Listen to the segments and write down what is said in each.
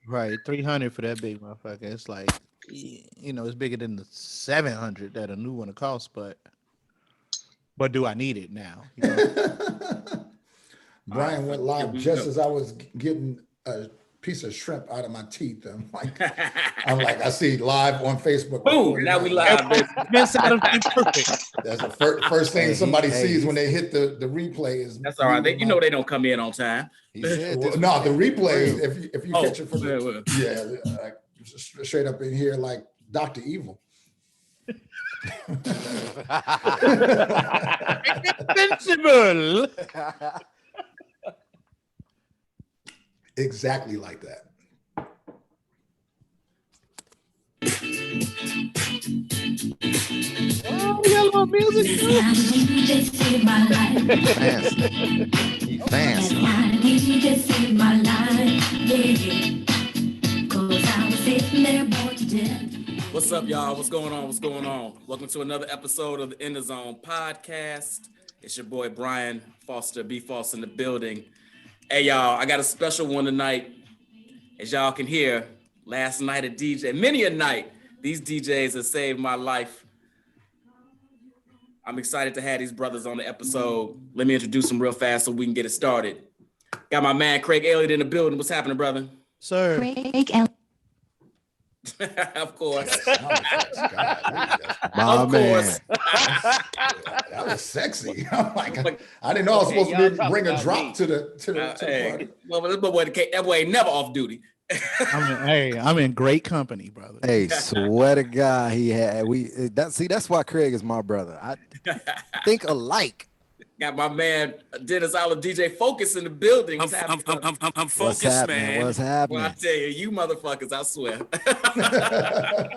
Right, 300 for that big motherfucker. It's like, it's bigger than the 700 that a new one will cost. But do I need it now? All right, Brian went here live we just go. as I was getting a piece of shrimp out of my teeth. I'm like, I see live on Facebook. Boom! Recorded Now we now. live, baby. Vince Adams ain't perfect. That's the first thing Hey, somebody sees when he's- they hit the replay is. That's all right. You know they don't come in on time. he said this. No, the was replays. real. If you Oh, catch it from well. like straight up in here like Dr. Evil. Invincible. Exactly like that. Oh, we got a little music too. Fancy. He fancy. What's up, y'all? What's going on? What's going on? Welcome to another episode of the In the Zone podcast. It's your boy Brian Foster, B Foster in the building. Hey, y'all, I got a special one tonight. As y'all can hear, last night a DJ, many a night, these DJs have saved my life. I'm excited to have these brothers on the episode. Let me introduce them real fast so we can get it started. Got my man Craig Elliot in the building. What's happening, brother? Sir. Of course. My Of man. course. That was sexy. I'm like, I didn't know I was supposed to bring a drop to the party. Well, that boy ain't never off duty. I'm in great company, brother. Hey, swear to God, he had that's why Craig is my brother. I think alike. Got my man Dennis Olive DJ Focus in the building. What's happening? I'm What's focused, happening? man. What's Well, happening? I tell you motherfuckers, I swear.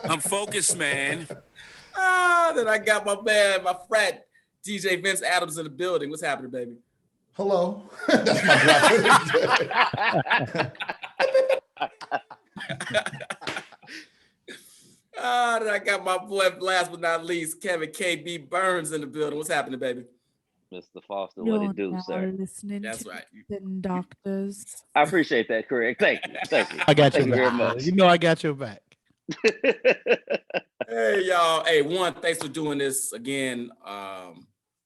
I'm focused, man. Then I got my man, my frat DJ Vince Adams in the building. What's happening, baby? Hello. That's my drop. Then I got my boy, last but not least, Kevin KB Burns in the building. What's happening, baby? Mr. Foster, what it do, now sir? listening That's to right. Spitting Doctors. I appreciate that, Craig. Thank you. Thank you. I got Thank your you very back. much. Brother. You know I got your back. Hey, y'all. Hey, one, thanks for doing this again.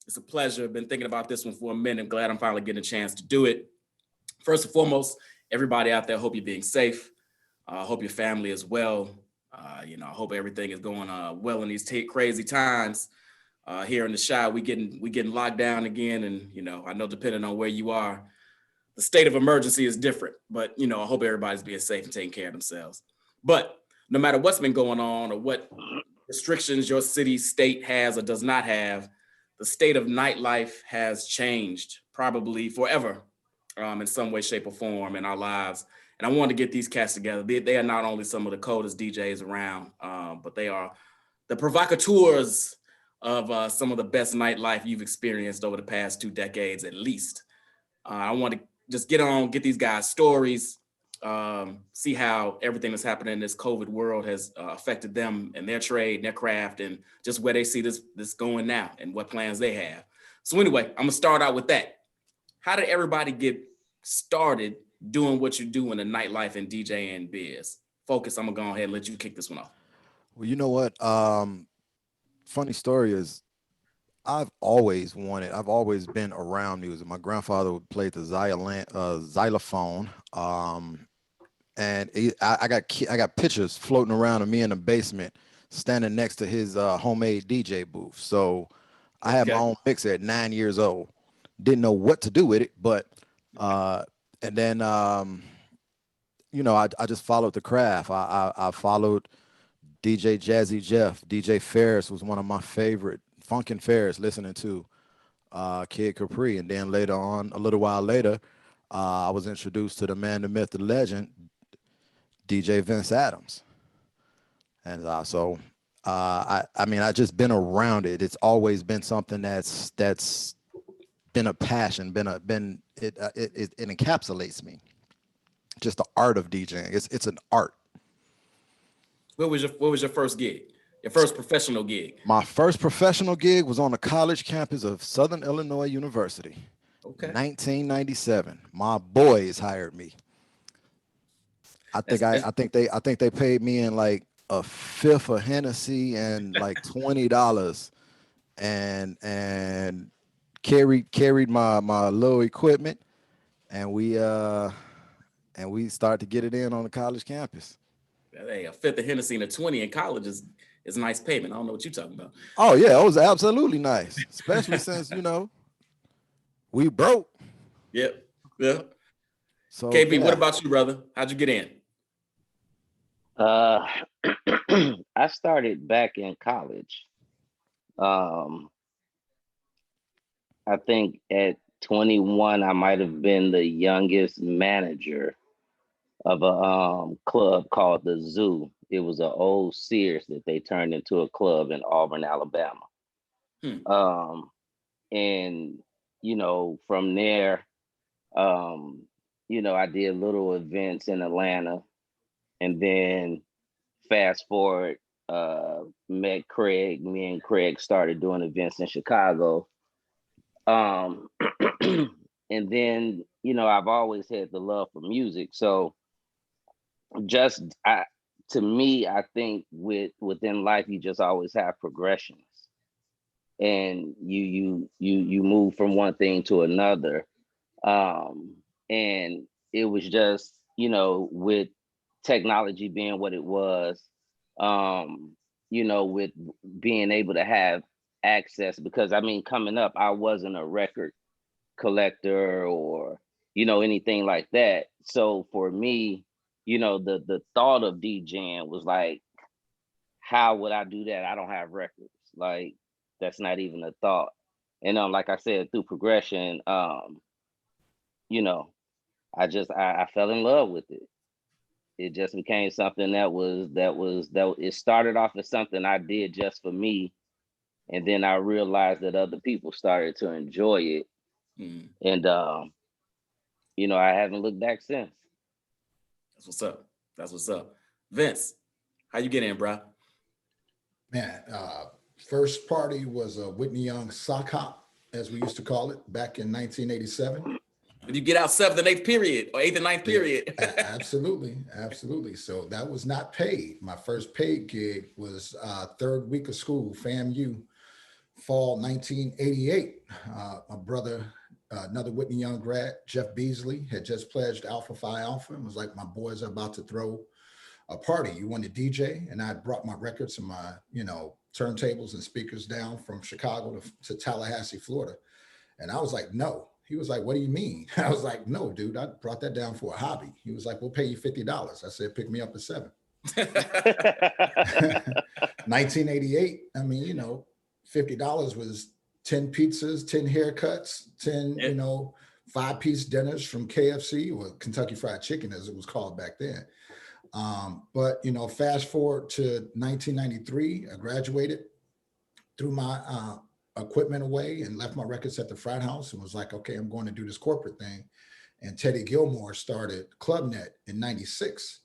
It's a pleasure. Been thinking about this one for a minute. I'm glad I'm finally getting a chance to do it. First and foremost, everybody out there, hope you're being safe. Hope your family is well. I hope everything is going well in these crazy times. Here in the Chi, we getting locked down again, and I know depending on where you are, the state of emergency is different. But I hope everybody's being safe and taking care of themselves. But no matter what's been going on or what restrictions your city, state has or does not have, the state of nightlife has changed probably forever in some way, shape, or form in our lives. And I wanted to get these cats together. They are not only some of the coldest DJs around, but they are the provocateurs of some of the best nightlife you've experienced over the past 2 decades at least. I want to just get these guys' stories, see how everything that's happening in this COVID world has affected them and their trade and their craft, and just where they see this going now and what plans they have. So anyway, I'm gonna start out with that. How did everybody get started doing what you do in the nightlife and DJing biz? Focus, I'm gonna go ahead and let you kick this one off. Well, you know what? Funny story is I've always been around music. My grandfather would play the xylophone. And I got pictures floating around of me in the basement standing next to his homemade DJ booth. So I had my own mixer at 9 years old. Didn't know what to do with it, but and then I just followed the craft. I followed DJ Jazzy Jeff. DJ Ferris was one of my favorite. Funkin' Ferris, listening to Kid Capri. And then later on, a little while later, I was introduced to the man, the myth, the legend, DJ Vince Adams. And I just been around it. It's always been something that's been a passion, it encapsulates me. Just the art of DJing. It's an art. What was your first gig? Your first professional gig? My first professional gig was on the college campus of Southern Illinois University. Okay. 1997. My boys hired me. I think they paid me in like a fifth of Hennessy and like $20 and carried my little equipment and we started to get it in on the college campus. Hey, a fifth of Hennessy and a 20 in college is a nice payment. I don't know what you're talking about. Oh yeah, it was absolutely nice, especially since we broke. Yep. Yeah. So KB, yeah. what about you, brother? How'd you get in? I started back in college. I think at 21, I might have been the youngest manager of a club called the Zoo. It was an old Sears that they turned into a club in Auburn, Alabama. And from there, I did little events in Atlanta, and then fast forward, met Craig. Me and Craig started doing events in Chicago. And then, I've always had the love for music. So to me, I think within life, you just always have progressions, and you move from one thing to another. And it was just, with technology being what it was, with being able to have access, because coming up, I wasn't a record collector or, anything like that. So for me, the thought of DJing was like, how would I do that? I don't have records. Like, that's not even a thought. And like I said, through progression, I fell in love with it. It just became something that it started off as something I did just for me. And then I realized that other people started to enjoy it. And, I haven't looked back since. That's what's up. Vince, how you get in, bro? Man, first party was a Whitney Young sock hop, as we used to call it, back in 1987. Did you get out 7th and 8th period or 8th and 9th period? Absolutely. So that was not paid. My first paid gig was third week of school, FAMU, fall 1988. My brother, another Whitney Young grad, Jeff Beasley, had just pledged Alpha Phi Alpha and was like, my boys are about to throw a party. You want to DJ? And I brought my records and my, turntables and speakers down from Chicago to Tallahassee, Florida. And I was like, no. He was like, what do you mean? I was like, no, dude, I brought that down for a hobby. He was like, we'll pay you $50. I said, pick me up at 7. 1988. $50 was 10 pizzas, 10 haircuts, 10, 5-piece dinners from KFC or Kentucky Fried Chicken, as it was called back then. But fast forward to 1993, I graduated, threw my equipment away and left my records at the frat house and was like, okay, I'm going to do this corporate thing. And Teddy Gilmore started ClubNet in 96.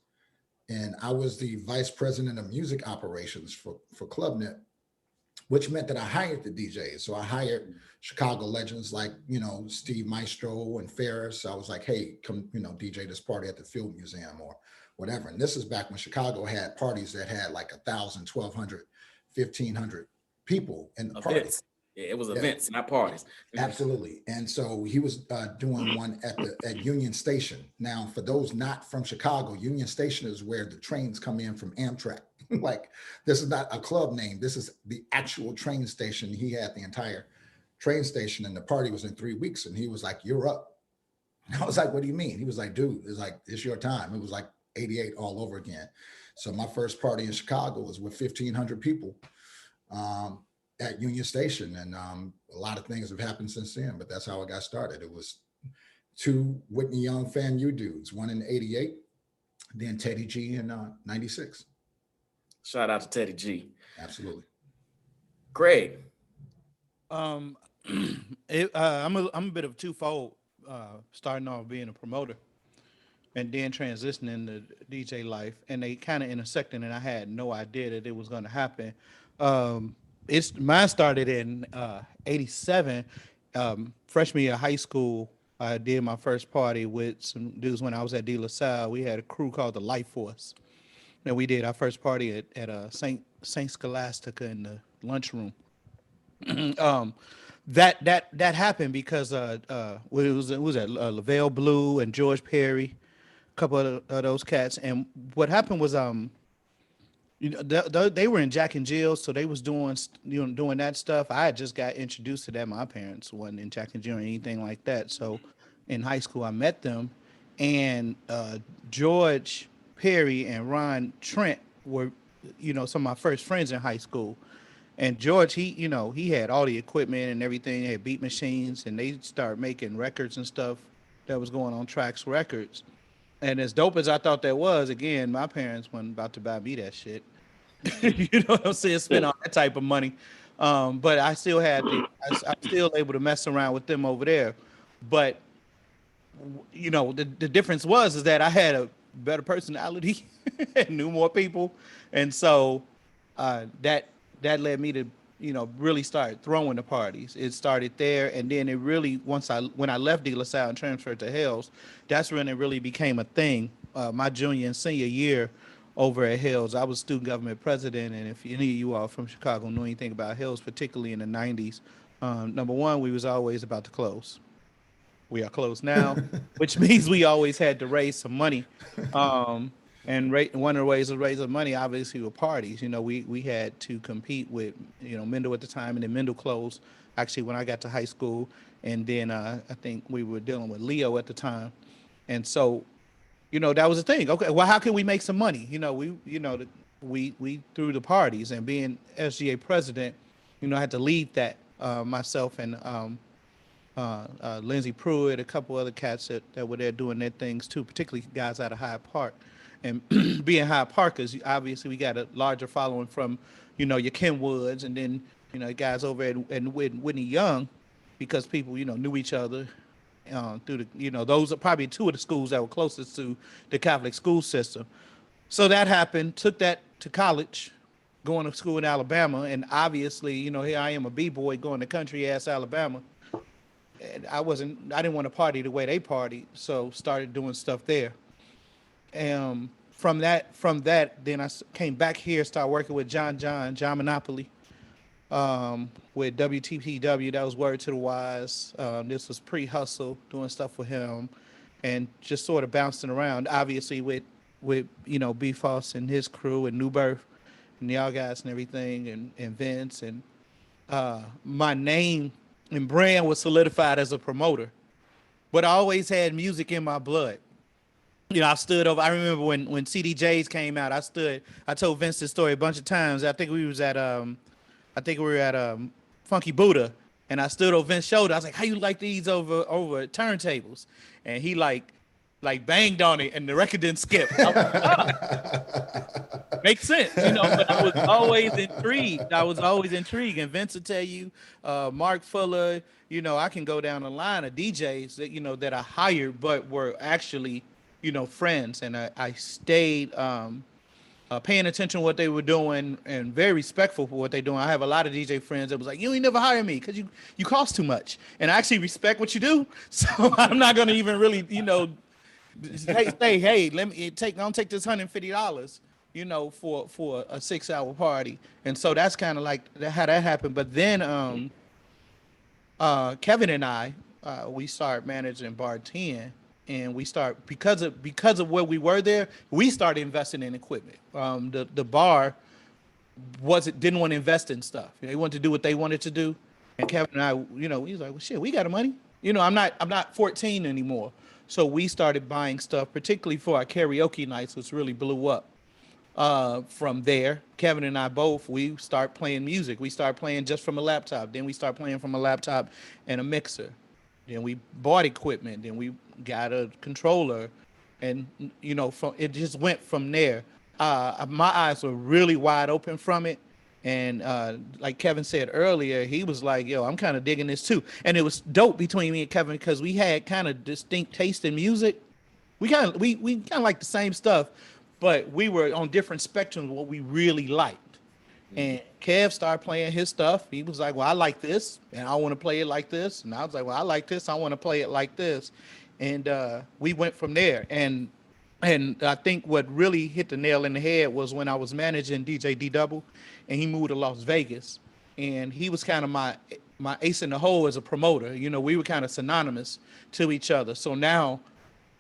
And I was the vice president of music operations for ClubNet, which meant that I hired the DJs. So I hired Chicago legends like, Steve Maestro and Ferris. I was like, hey, come, DJ this party at the Field Museum or whatever. And this is back when Chicago had parties that had like 1,000, 1,200, 1,500 people in the party. Yeah, it was events, not parties. Absolutely. And so he was doing one at Union Station. Now, for those not from Chicago, Union Station is where the trains come in from Amtrak. Like, this is not a club name. This is the actual train station. He had the entire train station, and the party was in 3 weeks. And he was like, you're up. And I was like, what do you mean? He was like, dude, it's your time. It was like 88 all over again. So my first party in Chicago was with 1,500 people. At Union Station, and a lot of things have happened since then, but that's how I got started. It was 2 Whitney Young FAMU dudes, one in 88, then Teddy G in 96. Shout out to Teddy G. Absolutely. Great. I'm a bit of twofold, starting off being a promoter and then transitioning to DJ life, and they kind of intersecting, and I had no idea that it was going to happen. Mine started in 87, freshman year of high school. I did my first party with some dudes when I was at De La Salle. We had a crew called the Life Force. And we did our first party at Saint Scholastica in the lunchroom. um, that happened because it was at Lavelle Blue and George Perry, a couple of those cats. And what happened was they were in Jack and Jill, so they was doing that stuff. I had just got introduced to that. My parents wasn't in Jack and Jill or anything like that. So in high school, I met them, and George Perry and Ron Trent were, some of my first friends in high school. And George, he had all the equipment and everything. They had beat machines, and they started making records and stuff that was going on Trax Records. And as dope as I thought that was, again, my parents weren't about to buy me that shit. You know what I'm saying? Spend all that type of money. But I still I'm still able to mess around with them over there. But the difference is that I had a better personality and knew more people, and so that led me to really start throwing the parties. It started there, and then it really when I left De La Salle and transferred to Hales, that's when it really became a thing. My junior and senior year over at Hales, I was student government president, and if any of you all from Chicago know anything about Hales, particularly in the 90s, number one, we was always about to close. We are closed now, which means we always had to raise some money. And one of the ways to raise the money, obviously, were parties. We had to compete with, Mendel at the time, and then Mendel closed, actually, when I got to high school. And then I think we were dealing with Leo at the time. And so, that was the thing. Okay, well, how can we make some money? We through the parties, and being SGA president, I had to lead that, myself and Lindsey Pruitt, a couple other cats that were there doing their things too, particularly guys out of Hyde Park. And being Hyde Parkers, obviously we got a larger following from, your Ken Woods, and then, guys over at Whitney Young, because people, knew each other through the, those are probably two of the schools that were closest to the Catholic school system. So that happened, took that to college, going to school in Alabama. And obviously, here I am, a B-boy going to country ass Alabama. And I didn't want to party the way they partied. So started doing stuff there. From that, then I came back here, started working with John Monopoly, with WTPW. That was Word to the Wise. This was pre-hustle, doing stuff with him, and just sort of bouncing around. Obviously with B Foss and his crew and New Birth and y'all guys and everything, and Vince, and my name and brand was solidified as a promoter, but I always had music in my blood. I stood over. I remember when CDJs came out. I told Vince this story a bunch of times. I think we were at Funky Buddha, and I stood over Vince's shoulder. I was like, "How you like these over turntables?" And he like banged on it, and the record didn't skip. I was like, oh. Makes sense, But I was always intrigued. And Vince will tell you, Mark Fuller. I can go down the line of DJs that that I hired, but were actually friends, and I stayed paying attention to what they were doing and very respectful for what they're doing. I have a lot of DJ friends that was like, "You ain't never hire me because you cost too much," and I actually respect what you do, so I'm not gonna even really say, "Hey, let me don't take this $150, for a 6-hour party." And so that's kind of like how that happened. But then Kevin and I we started managing Bar 10. And we start because of where we were there, we started investing in equipment. The bar didn't want to invest in stuff. They wanted to do what they wanted to do. And Kevin and I, he was like, "Well, shit, we got the money. I'm not 14 anymore." So we started buying stuff, particularly for our karaoke nights, which really blew up. From there, Kevin and I we start playing music. We start playing just from a laptop. Then we start playing from a laptop and a mixer. Then we bought equipment. Then we got a controller, and it just went from there. My eyes were really wide open from it, and like Kevin said earlier, he was like, "Yo, I'm kind of digging this too." And it was dope between me and Kevin because we had kind of distinct taste in music. We kind of like the same stuff, but we were on different spectrums of what we really liked. And Kev started playing his stuff. He was like, well, I like this and I want to play it like this. And I was like, well, I like this. I want to play it like this. And we went from there. And I think what really hit the nail in the head was when I was managing DJ D Double and he moved to Las Vegas. And he was kind of my ace in the hole as a promoter. You know, we were kind of synonymous to each other. So now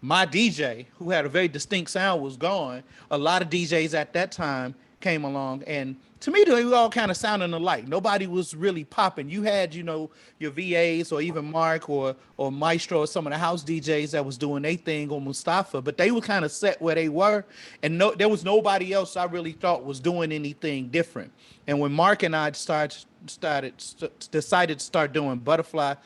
my DJ, who had a very distinct sound, was gone. A lot of DJs at that time came along, and to me, they were all kind of sounding alike. Nobody was really popping. You had, you know, your VAs or even Mark or Maestro or some of the house DJs that was doing their thing on Mustafa, but they were kind of set where they were, and there was nobody else I really thought was doing anything different. And when Mark and I decided to start doing Butter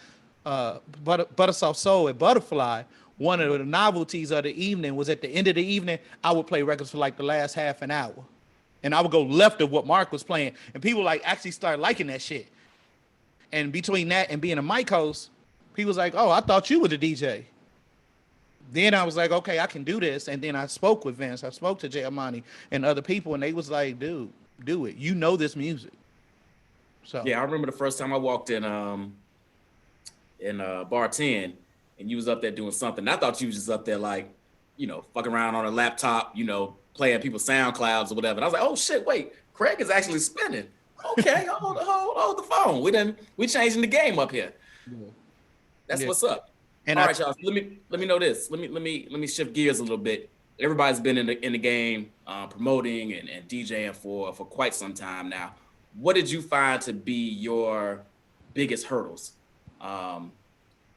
Soft Soul at Butterfly, one of the novelties of the evening was at the end of the evening, I would play records for like the last half an hour. And I would go left of what Mark was playing. And people like actually started liking that shit. And between that and being a mic host, people was like, oh, I thought you were the DJ. Then I was like, okay, I can do this. And then I spoke with Vince. I spoke to Jay Amani and other people. And they was like, dude, do it. You know this music. So Yeah, I remember the first time I walked in bar 10 and you was up there doing something. I thought you was just up there like, you know, fucking around on a laptop, you know, playing people's SoundClouds or whatever. And I was like, oh shit, wait, Craig is actually spinning. Okay, hold the phone. We changing the game up here. That's what's up. And all right, y'all. So let me know this. Let me shift gears a little bit. Everybody's been in the game, promoting and DJing for quite some time now. What did you find to be your biggest hurdles?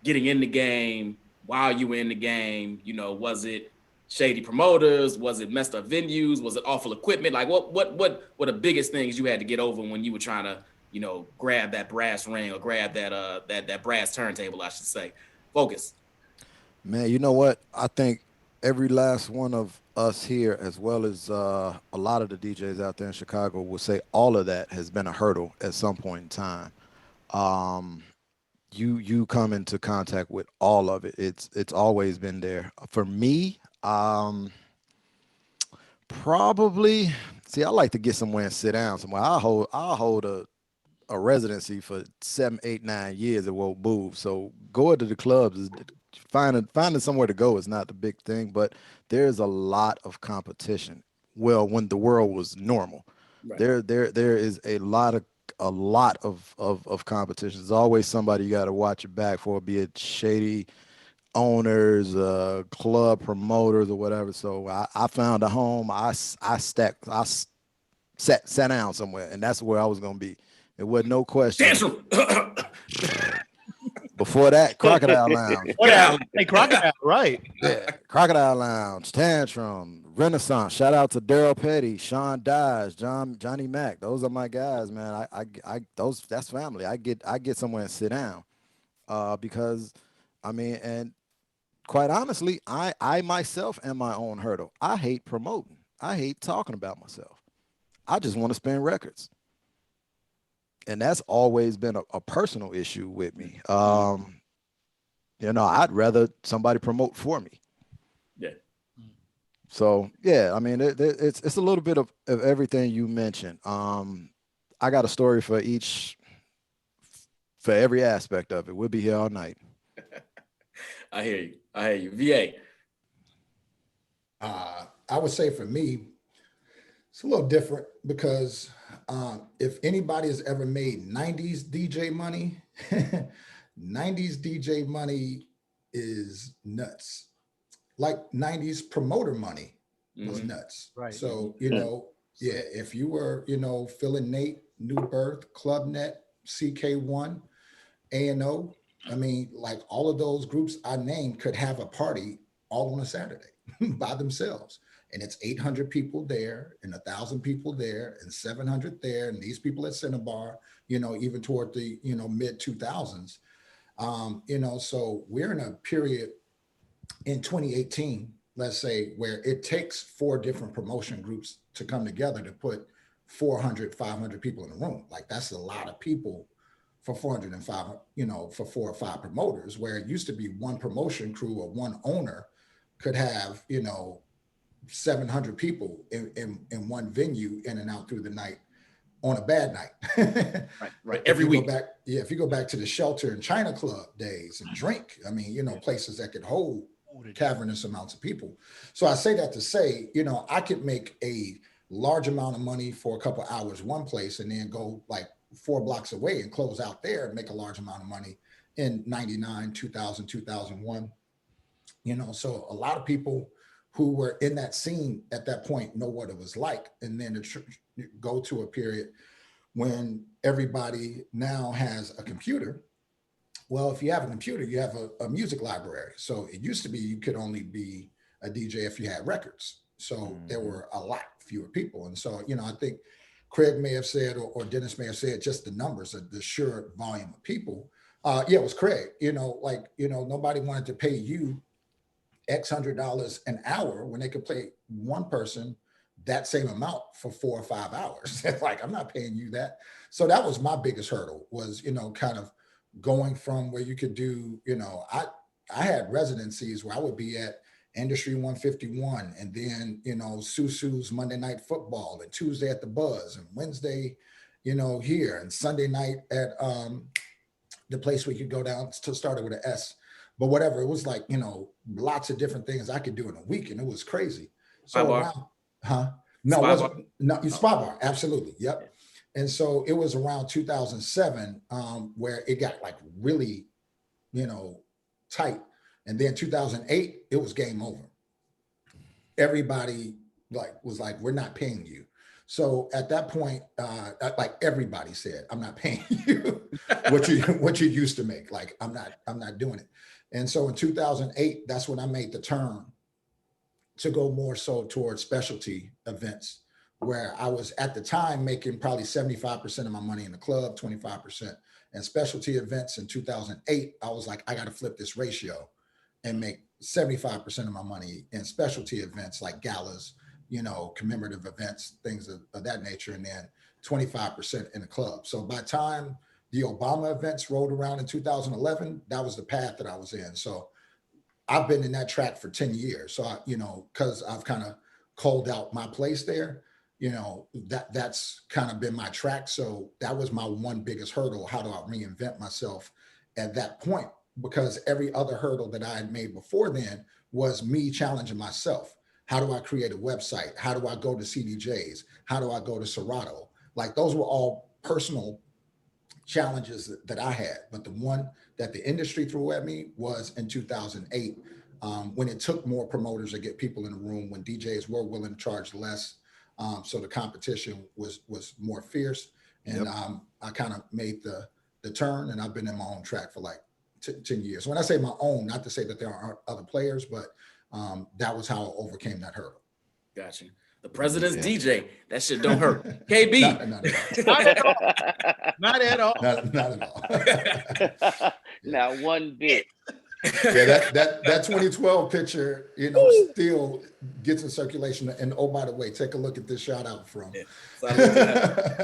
Getting in the game, while you were in the game, you know, was it shady promoters? Was it messed up venues? Was it awful equipment? Like what were the biggest things you had to get over when you were trying to, you know, grab that brass ring or grab that brass turntable, I should say? Focus. Man, you know what? I think every last one of us here, as well as a lot of the DJs out there in Chicago, will say all of that has been a hurdle at some point in time. You come into contact with all of it. It's always been there. For me, probably, see, I like to get somewhere and sit down somewhere. I'll hold a residency for 7, 8, 9 years. It won't move. So going to the clubs is finding somewhere to go is not the big thing, but there's a lot of competition. Well, when the world was normal, right. There is a lot of competition. There's always somebody you got to watch your back for, be it shady owners, club promoters or whatever. So I found a home. I sat down somewhere, and that's where I was gonna be. It wasn't no question. Before that, Crocodile Lounge. Hey, Crocodile, right? Yeah, Crocodile Lounge, Tantrum, Renaissance. Shout out to Daryl Petty, Sean Dodge, Johnny Mack. Those are my guys, man. That's family. I get somewhere and sit down, because, I mean, and quite honestly, I myself am my own hurdle. I hate promoting. I hate talking about myself. I just want to spin records. And that's always been a personal issue with me. You know, I'd rather somebody promote for me. Yeah. So, yeah, I mean, it's a little bit of everything you mentioned. I got a story for every aspect of it. We'll be here all night. I hear you. VA. I would say for me, it's a little different because if anybody has ever made 90s DJ money, 90s DJ money is nuts. Like 90s promoter money was nuts. Right. So, you know, yeah, if you were, you know, Phil and Nate, New Birth, Club Net, CK1, A&O, I mean, like all of those groups I named could have a party all on a Saturday by themselves. And it's 800 people there and 1,000 people there and 700 there. And these people at Cinnabar, you know, even toward the, you know, mid 2000s, you know, so we're in a period in 2018, let's say, where it takes 4 different promotion groups to come together to put 400, 500 people in a room. Like that's a lot of people for 405, you know, for 4 or 5 promoters, where it used to be one promotion crew or one owner could have, you know, 700 people in one venue in and out through the night. on a bad night. Right. Every week. If you go back to the Shelter and China Club days and drink, I mean, you know, places that could hold cavernous amounts of people. So I say that to say, you know, I could make a large amount of money for a couple of hours one place and then go like 4 blocks away and close out there and make a large amount of money in 99, 2000, 2001. You know, so a lot of people who were in that scene at that point know what it was like. And then to go to a period when everybody now has a computer. Well, if you have a computer, you have a music library. So it used to be you could only be a DJ if you had records. So there were a lot fewer people. And so, you know, I think Craig may have said, or Dennis may have said, just the numbers of the sheer volume of people. Yeah, it was Craig, you know, like, you know, nobody wanted to pay you X $100 an hour when they could pay one person that same amount for 4 or 5 hours. Like, I'm not paying you that. So that was my biggest hurdle was, you know, kind of going from where you could do, you know, I had residencies where I would be at Industry 151 and then, you know, Susu's Monday Night Football and Tuesday at the Buzz and Wednesday, you know, here and Sunday night at the place we could go down to start it with an S. But whatever, it was like, you know, lots of different things I could do in a week and it was crazy. So around, No, it wasn't. No, Spy Bar, absolutely. Yep. And so it was around 2007 where it got like really, you know, tight. And then 2008, it was game over. Everybody was like, we're not paying you. So at that point, like everybody said, I'm not paying you what you used to make. Like, I'm not doing it. And so in 2008, that's when I made the turn to go more so towards specialty events, where I was at the time making probably 75% of my money in the club, 25%. And specialty events in 2008, I was like, I got to flip this ratio and make 75% of my money in specialty events like galas, you know, commemorative events, things of that nature, and then 25% in the club. So by the time the Obama events rolled around in 2011, that was the path that I was in. So I've been in that track for 10 years. So, you know, because I've kind of called out my place there, you know, that's kind of been my track. So that was my one biggest hurdle. How do I reinvent myself at that point? Because every other hurdle that I had made before then was me challenging myself. How do I create a website? How do I go to CDJs? How do I go to Serato? Like, those were all personal challenges that I had. But the one that the industry threw at me was in 2008, when it took more promoters to get people in the room, when DJs were willing to charge less. So the competition was more fierce. And I kind of made the turn, and I've been in my own track for like 10 years. When I say my own, not to say that there aren't other players, but that was how I overcame that hurdle. Gotcha. The president's DJ. That shit don't hurt. KB. Not at all. Not at all. Not at all. Not one bit. Yeah, that 2012 picture, you know, still gets in circulation. And oh, by the way, take a look at this shout out from. Yeah.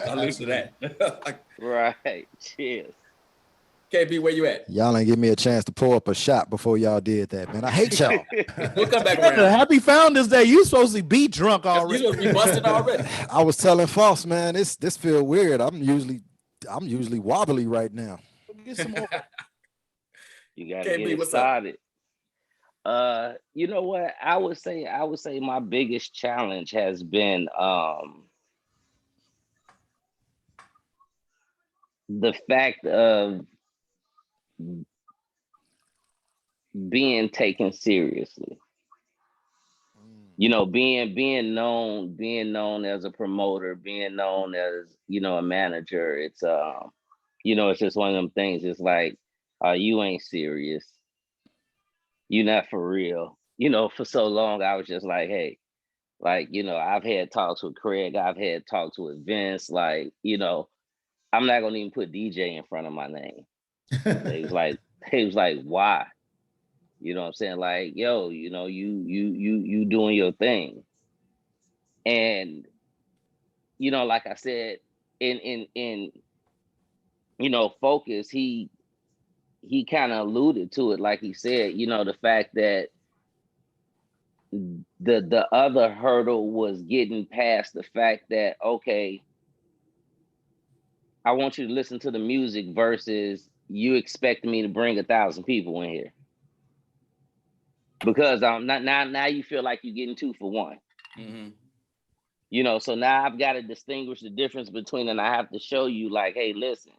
Salute to that. Right. Cheers. KB, where you at? Y'all ain't give me a chance to pour up a shot before y'all did that, man. I hate y'all. We'll come back around. Happy Founders Day. You supposed to be drunk already. You supposed to be busted already. I was telling Foss, man, this feel weird. I'm usually wobbly right now. Get some more. You gotta get it started. You know what? I would say my biggest challenge has been the fact of being taken seriously. You know, being known as a promoter, being known as, you know, a manager. It's you know, it's just one of them things. It's like, you ain't serious. You're not for real. You know, for so long I was just like, hey, like, you know, I've had talks with Craig, I've had talks with Vince, like, you know, I'm not gonna even put DJ in front of my name. He was like, why? You know what I'm saying? Like, yo, you know, you doing your thing. And, you know, like I said, in you know, Focus, he kind of alluded to it, like he said, you know, the fact that the other hurdle was getting past the fact that, okay, I want you to listen to the music versus you expecting me to bring 1,000 people in here. Because now you feel like you're getting 2 for 1. Mm-hmm. You know, so now I've got to distinguish the difference between, and I have to show you like, hey, listen,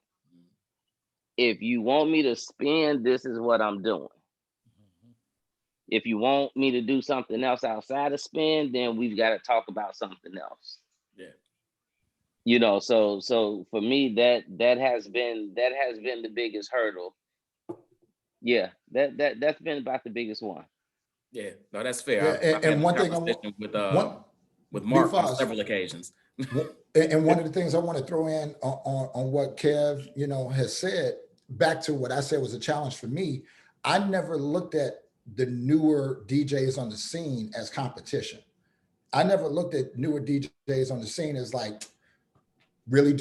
if you want me to spin, this is what I'm doing. If you want me to do something else outside of spin, then we've got to talk about something else. Yeah. You know, so for me, that has been the biggest hurdle. Yeah, that's been about the biggest one. Yeah, no, that's fair. Yeah, I've had and this one thing I want, conversation with Big Mark on Foz, several occasions. and one of the things I want to throw in on what Kev, has said, back to what I said was a challenge for me. I never looked at the newer DJs on the scene as competition. I never looked at newer DJs on the scene as like, really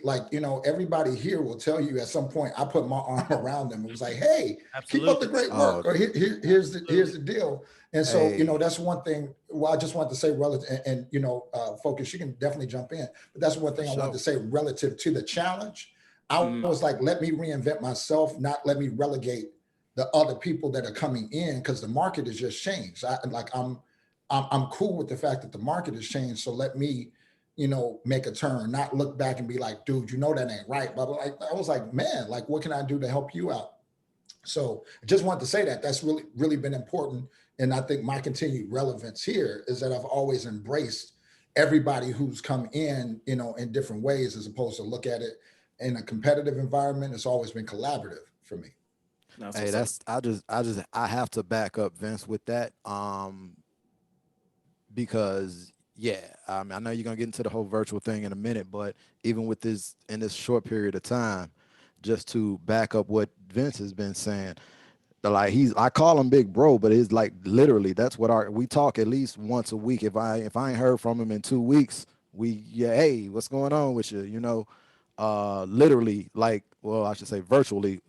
like, everybody here will tell you at some point I put my arm around them. It was like, hey, keep up the Absolutely. great Oh, work. Or here's the deal. And so, hey, that's one thing. Well, I just want to say relative and Focus, you can definitely jump in, but that's one for thing I wanted to sure. say relative to the challenge. I Mm, was like, let me reinvent myself, not let me relegate the other people that are coming in, because the market has just changed. I'm cool with the fact that the market has changed. So let me, make a turn, not look back and be like, dude, that ain't right. But like, I was like, man, like, what can I do to help you out? So I just wanted to say that that's really, really been important. And I think my continued relevance here is that I've always embraced everybody who's come in, in different ways, as opposed to look at it in a competitive environment. It's always been collaborative for me. that's Hey, what's up. I have to back up Vince with that. Because yeah, I know you're gonna get into the whole virtual thing in a minute, but even with this in this short period of time, just to back up what Vince has been saying, like I call him big bro, but it's like literally that's what we talk at least once a week. If I ain't heard from him in 2 weeks, hey, what's going on with you? Literally, like, well, I should say virtually,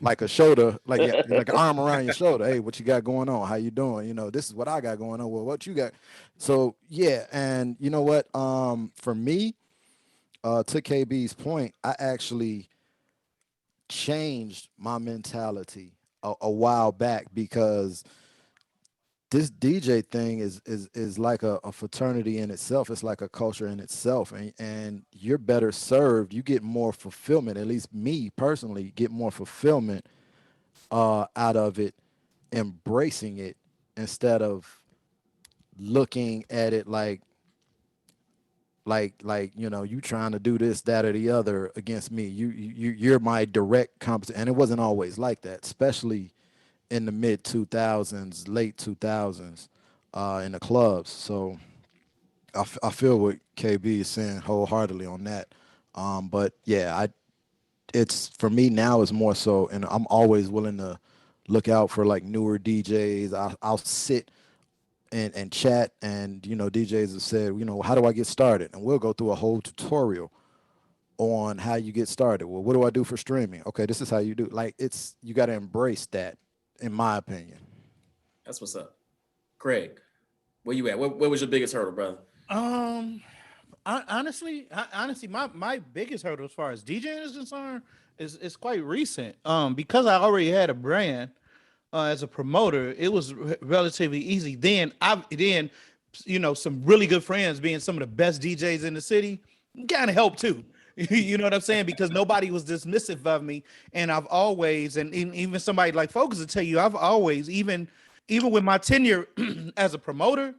like a shoulder, like yeah, like an arm around your shoulder. Hey, what you got going on? How you doing? This is what I got going on. Well, what you got? So yeah, and you know what? For me, to KB's point, I actually changed my mentality a while back, because this DJ thing is like a fraternity in itself. It's like a culture in itself, and you're better served. You get more fulfillment. At least me personally get more fulfillment out of it, embracing it instead of looking at it like you trying to do this, that, or the other against me. You're my direct competition, and it wasn't always like that, especially in the mid 2000s, late 2000s, in the clubs. So I feel what KB is saying wholeheartedly on that. But yeah, it's for me now is more so, and I'm always willing to look out for like newer DJs. I'll sit and chat, and DJs have said, how do I get started? And we'll go through a whole tutorial on how you get started. Well, what do I do for streaming? Okay, this is how you do. Like, you got to embrace that, in my opinion. That's what's up. Craig, where you at? Where was your biggest hurdle, brother? Honestly, my biggest hurdle as far as DJing is concerned is quite recent. Because I already had a brand as a promoter, it was relatively easy. Then some really good friends being some of the best DJs in the city kind of helped too. You know what I'm saying? Because nobody was dismissive of me, and I've always, and even somebody like Focus will tell you, I've always, even with my tenure as a promoter,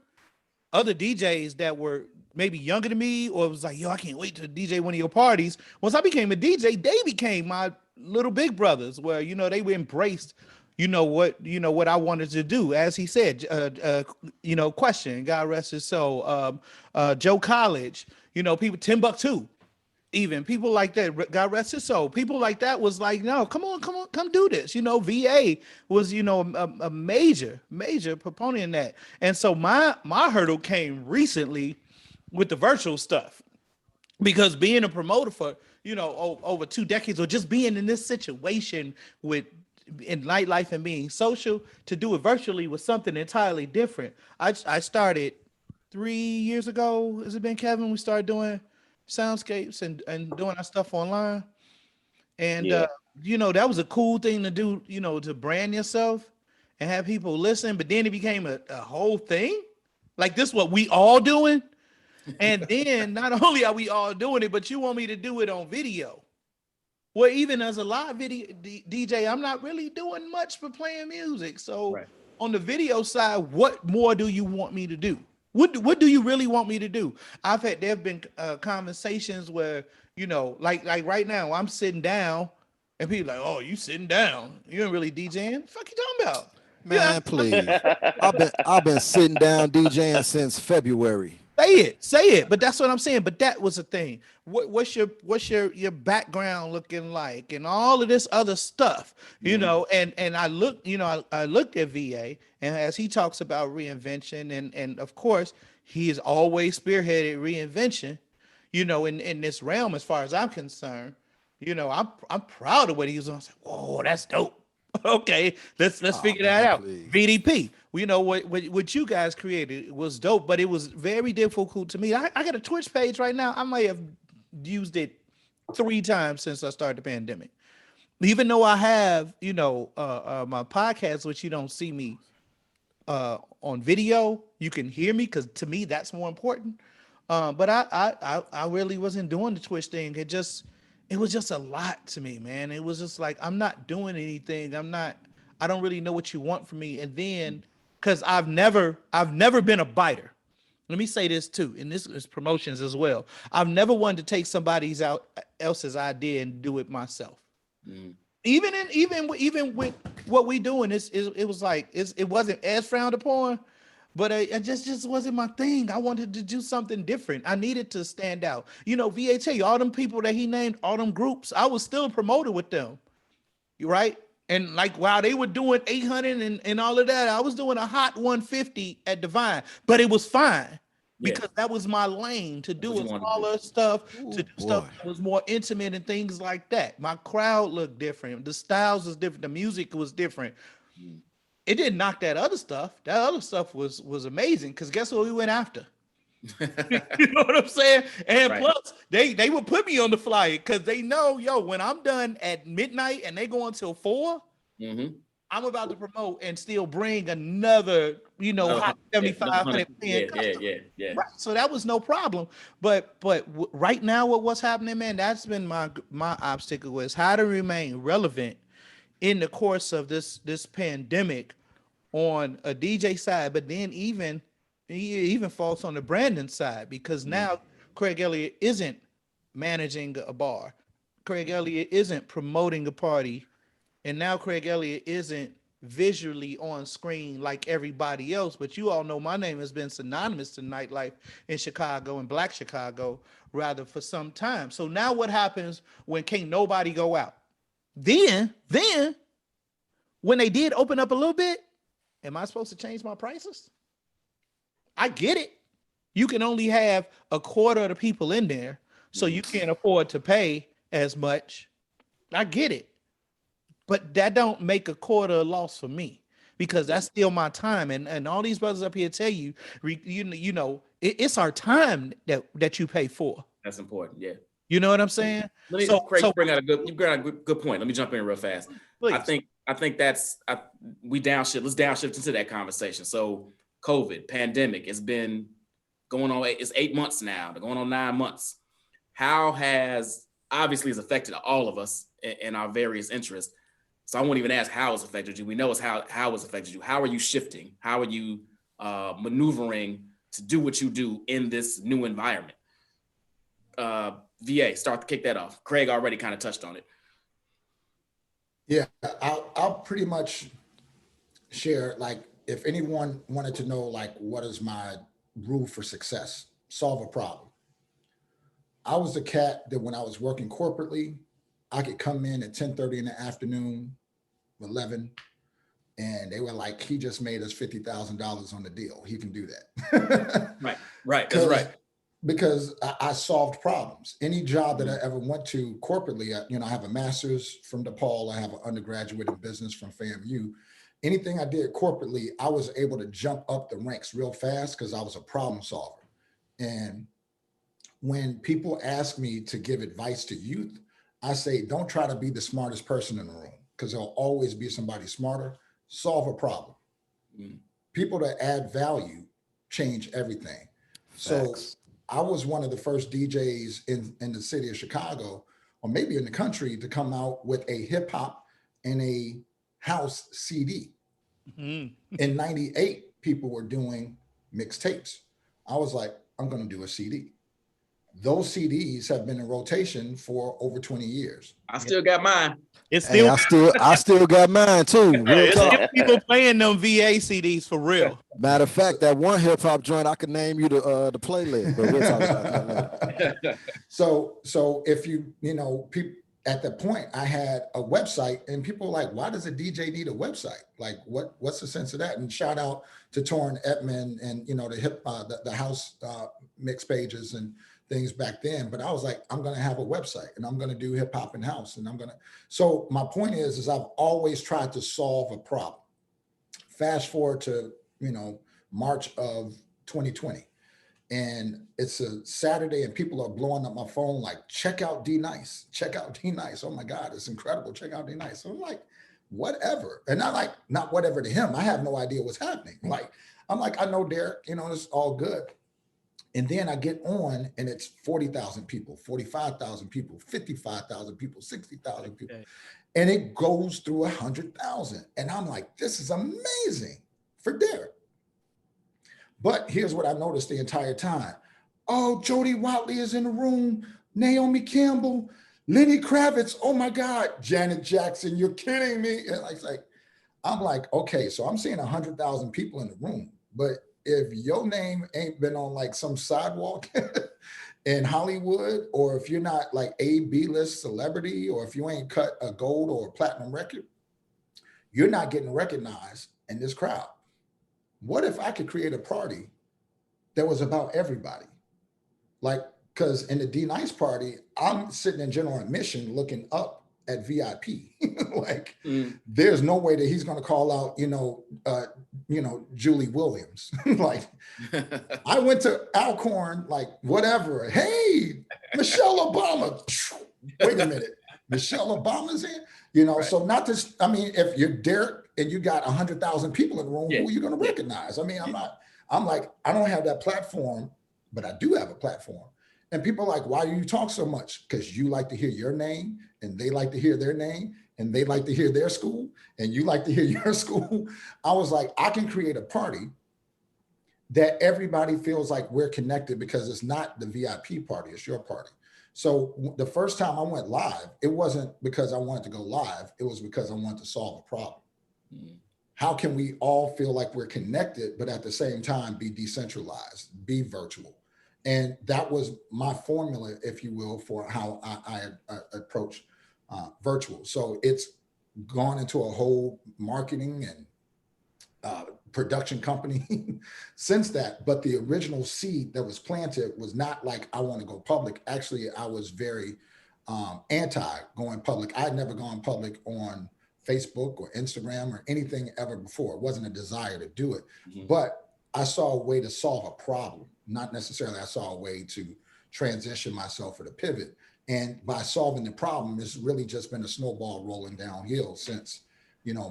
other DJs that were maybe younger than me, or it was like, yo, I can't wait to DJ one of your parties. Once I became a DJ, they became my little big brothers, where they were embraced, what I wanted to do. As he said, question, God rest his soul. Joe College, people, Timbuktu, even people like that, God rest his soul. People like that was like, no, come on, come do this. VA was, a major proponent in that. And so my hurdle came recently with the virtual stuff, because being a promoter for, over 2 decades, or just being in this situation with in nightlife and being social, to do it virtually was something entirely different. I started 3 years ago. Has it been, Kevin? We started doing soundscapes and doing our stuff online. And Yeah. that was a cool thing to do, to brand yourself and have people listen. But then it became a whole thing. Like this, what we all doing. And then not only are we all doing it, but you want me to do it on video. Well, even as a live video DJ, I'm not really doing much for playing music. So Right. on the video side, what more do you want me to do? What do you really want me to do? There have been conversations where, like right now, I'm sitting down and people like, oh, you sitting down. You ain't really DJing. Fuck you talking about? Man, please. I've been sitting down DJing since February. Say it. But that's what I'm saying. But that was the thing. What's your background looking like, and all of this other stuff, And I looked at VA, and as he talks about reinvention, and of course he has always spearheaded reinvention, in this realm as far as I'm concerned. I'm proud of what he was on. I was like, whoa, that's dope. Okay, let's figure that out. Please. VDP. What you guys created was dope, but it was very difficult to me. I got a Twitch page right now. I might have used it 3 times since I started the pandemic. Even though I have, my podcast, which you don't see me on video, you can hear me because to me that's more important. But I really wasn't doing the Twitch thing. It was just a lot to me, man. It was just like, I'm not doing anything. I don't really know what you want from me. And then, cause I've never been a biter. Let me say this too, and this is promotions as well. I've never wanted to take somebody else's idea and do it myself. Mm. Even with what we doing, it was like, it wasn't as frowned upon. But it just wasn't my thing. I wanted to do something different. I needed to stand out. VAT, all them people that he named, all them groups, I was still promoted with them. You right? And like while they were doing 800 and all of that, I was doing a hot 150 at Divine, but it was fine because that was my lane to do smaller stuff, to do stuff that was more intimate and things like that. My crowd looked different. The styles was different. The music was different. It didn't knock that other stuff. That other stuff was amazing because guess what we went after? You know what I'm saying? And plus, they would put me on the flyer because they know, when I'm done at midnight and they go until 4, I'm about to promote and still bring another, hot 7,500. Yeah. Right. So that was no problem. But right now, what's happening, man? That's been my obstacle was how to remain relevant in the course of this pandemic on a DJ side, but then he even falls on the Brandon side because now Craig Elliott isn't managing a bar. Craig Elliott isn't promoting a party. And now Craig Elliott isn't visually on screen like everybody else. But you all know my name has been synonymous to nightlife in Chicago and Black Chicago rather for some time. So now what happens when can't nobody go out? Then when they did open up a little bit, am I supposed to change my prices? I get it. You can only have a quarter of the people in there, so you can't afford to pay as much. I get it. But that don't make a quarter a loss for me because that's still my time. And all these brothers up here tell you, it's our time that you pay for. That's important. Yeah. You know what I'm saying? Craig, you bring out a good point. Let me jump in real fast. Please. I think we downshift. Let's downshift into that conversation. So COVID, pandemic, it's been going on. It's 8 months now. They're going on 9 months. How obviously it's affected all of us in our various interests. So I won't even ask how it's affected you. We know it's how it's affected you. How are you shifting? How are you maneuvering to do what you do in this new environment? VA, start to kick that off. Craig already kind of touched on it. Yeah, I'll pretty much share, like, if anyone wanted to know, like, what is my rule for success? Solve a problem. I was the cat that when I was working corporately, I could come in at 10:30 in the afternoon, 11, and they were like, he just made us $50,000 on the deal. He can do that. Right. That's right. Because I solved problems. Any job that I ever went to corporately, I have a master's from DePaul. I have an undergraduate in business from FAMU. Anything I did corporately, I was able to jump up the ranks real fast because I was a problem solver. And when people ask me to give advice to youth, I say, don't try to be the smartest person in the room, because there'll always be somebody smarter. Solve a problem. People that add value change everything. So Facts. I was one of the first DJs in the city of Chicago, or maybe in the country, to come out with a hip hop and a house CD. In 98, people were doing mixtapes. I was like, I'm going to do a CD. Those CDs have been in rotation for over 20 years. I still got mine. It's Hey, still I still got mine too. Real it's talk. still people playing them VA CDs for real. Matter of fact, that one hip hop joint, I could name you the playlist, but we'll talk about that later. So if people at the point, I had a website, and people were like, why does a DJ need a website? Like, what's the sense of that? And shout out to Torrin Edmond and the house mix pages and things back then. But I was like, I'm going to have a website, and I'm going to do hip hop and house, and so my point is I've always tried to solve a problem. Fast forward to March of 2020, and it's a Saturday, and people are blowing up my phone like, check out D Nice, check out D Nice. Oh my God, it's incredible. Check out D Nice. So I'm like, whatever. And not whatever to him. I have no idea what's happening. Like, I'm like, I know Derek, it's all good. And then I get on, and it's 40,000 people, 45,000 people, 55,000 people, 60,000 people. Okay. And it goes through 100,000. And I'm like, this is amazing for Derek. But here's what I noticed the entire time. Oh, Jody Watley is in the room. Naomi Campbell, Lenny Kravitz. Oh my God, Janet Jackson, you're kidding me. And I'm like, okay, so I'm seeing 100,000 people in the room. But if your name ain't been on like some sidewalk in Hollywood, or if you're not like a B-list celebrity, or if you ain't cut a gold or a platinum record, you're not getting recognized in this crowd. What if I could create a party that was about everybody? Like, because in the D Nice party, I'm sitting in general admission looking up at VIP. There's no way that he's going to call out, Julie Williams. Like, I went to Alcorn, like, whatever. Hey, Michelle Obama. Wait a minute. Michelle Obama's in? Right. So not this, if you're Derek and you got 100,000 people in the room, who are you going to recognize? I don't have that platform, but I do have a platform. And people are like, why do you talk so much? Because you like to hear your name, and they like to hear their name, and they like to hear their school, and you like to hear your school. I was like, I can create a party that everybody feels like we're connected, because it's not the VIP party, it's your party. So the first time I went live, it wasn't because I wanted to go live. It was because I wanted to solve a problem. How can we all feel like we're connected, but at the same time be decentralized, be virtual? And that was my formula, if you will, for how I approach virtual. So it's gone into a whole marketing and production company since that. But the original seed that was planted was not like, I want to go public. Actually, I was very anti going public. I had never gone public on Facebook or Instagram or anything ever before. It wasn't a desire to do it, but I saw a way to solve a problem. Not necessarily I saw a way to transition myself or to pivot. And by solving the problem, it's really just been a snowball rolling downhill since,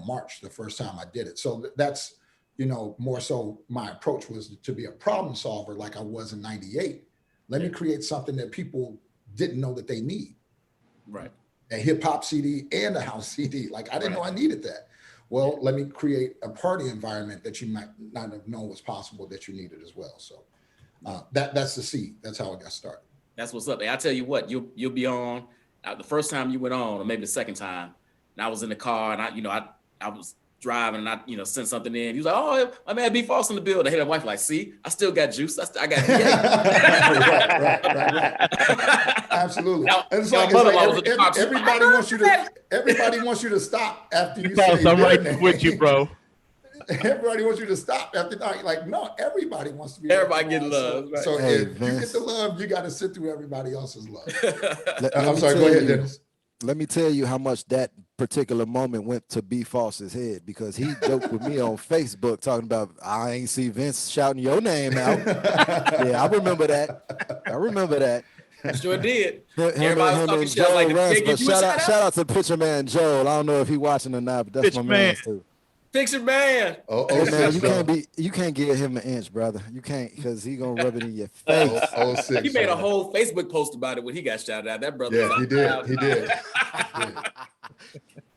March, the first time I did it. So that's, more so my approach was to be a problem solver like I was in 98. Let me create something that people didn't know that they need. Right. A hip hop CD and a house CD. Like, I didn't know I needed that. Well, let me create a party environment that you might not have known was possible that you needed as well. So that's the seed. That's how it got started. That's what's up. Hey, I tell you what, you'll be on the first time you went on, or maybe the second time. And I was in the car, and I was driving, and I sent something in. He was like, "Oh, my man B Foss in the building." I hit my wife like, "See, I still got juice. I got right. Absolutely. Now, it's like everybody wants you to stop after you say I'm right name. with you, bro. Everybody wants you to stop after like, no, everybody wants to be. Everybody get love. So right. if Vince, you get the love, you got to sit through everybody else's love. I'm sorry. Go ahead, Dennis. Let me tell you how much that particular moment went to B Foss's head, because he joked with me on Facebook talking about, I ain't see Vince shouting your name out. Yeah, I remember that. I remember that. Sure did. Him, Everybody was him talking and shit. I was like, Joel "Did Rance, they but give you a shout out to Picture Man Joel. I don't know if he watching or not, but that's Picture my Man. man too. Picture man. Oh, Hey oh man, six though. you can't give him an inch, brother. You can't, because he gonna rub it in your Oh, face. oh He six. made a man. whole Facebook post about it when he got shouted out. That brother Yeah, was on he did. cloud He nine. did. He did.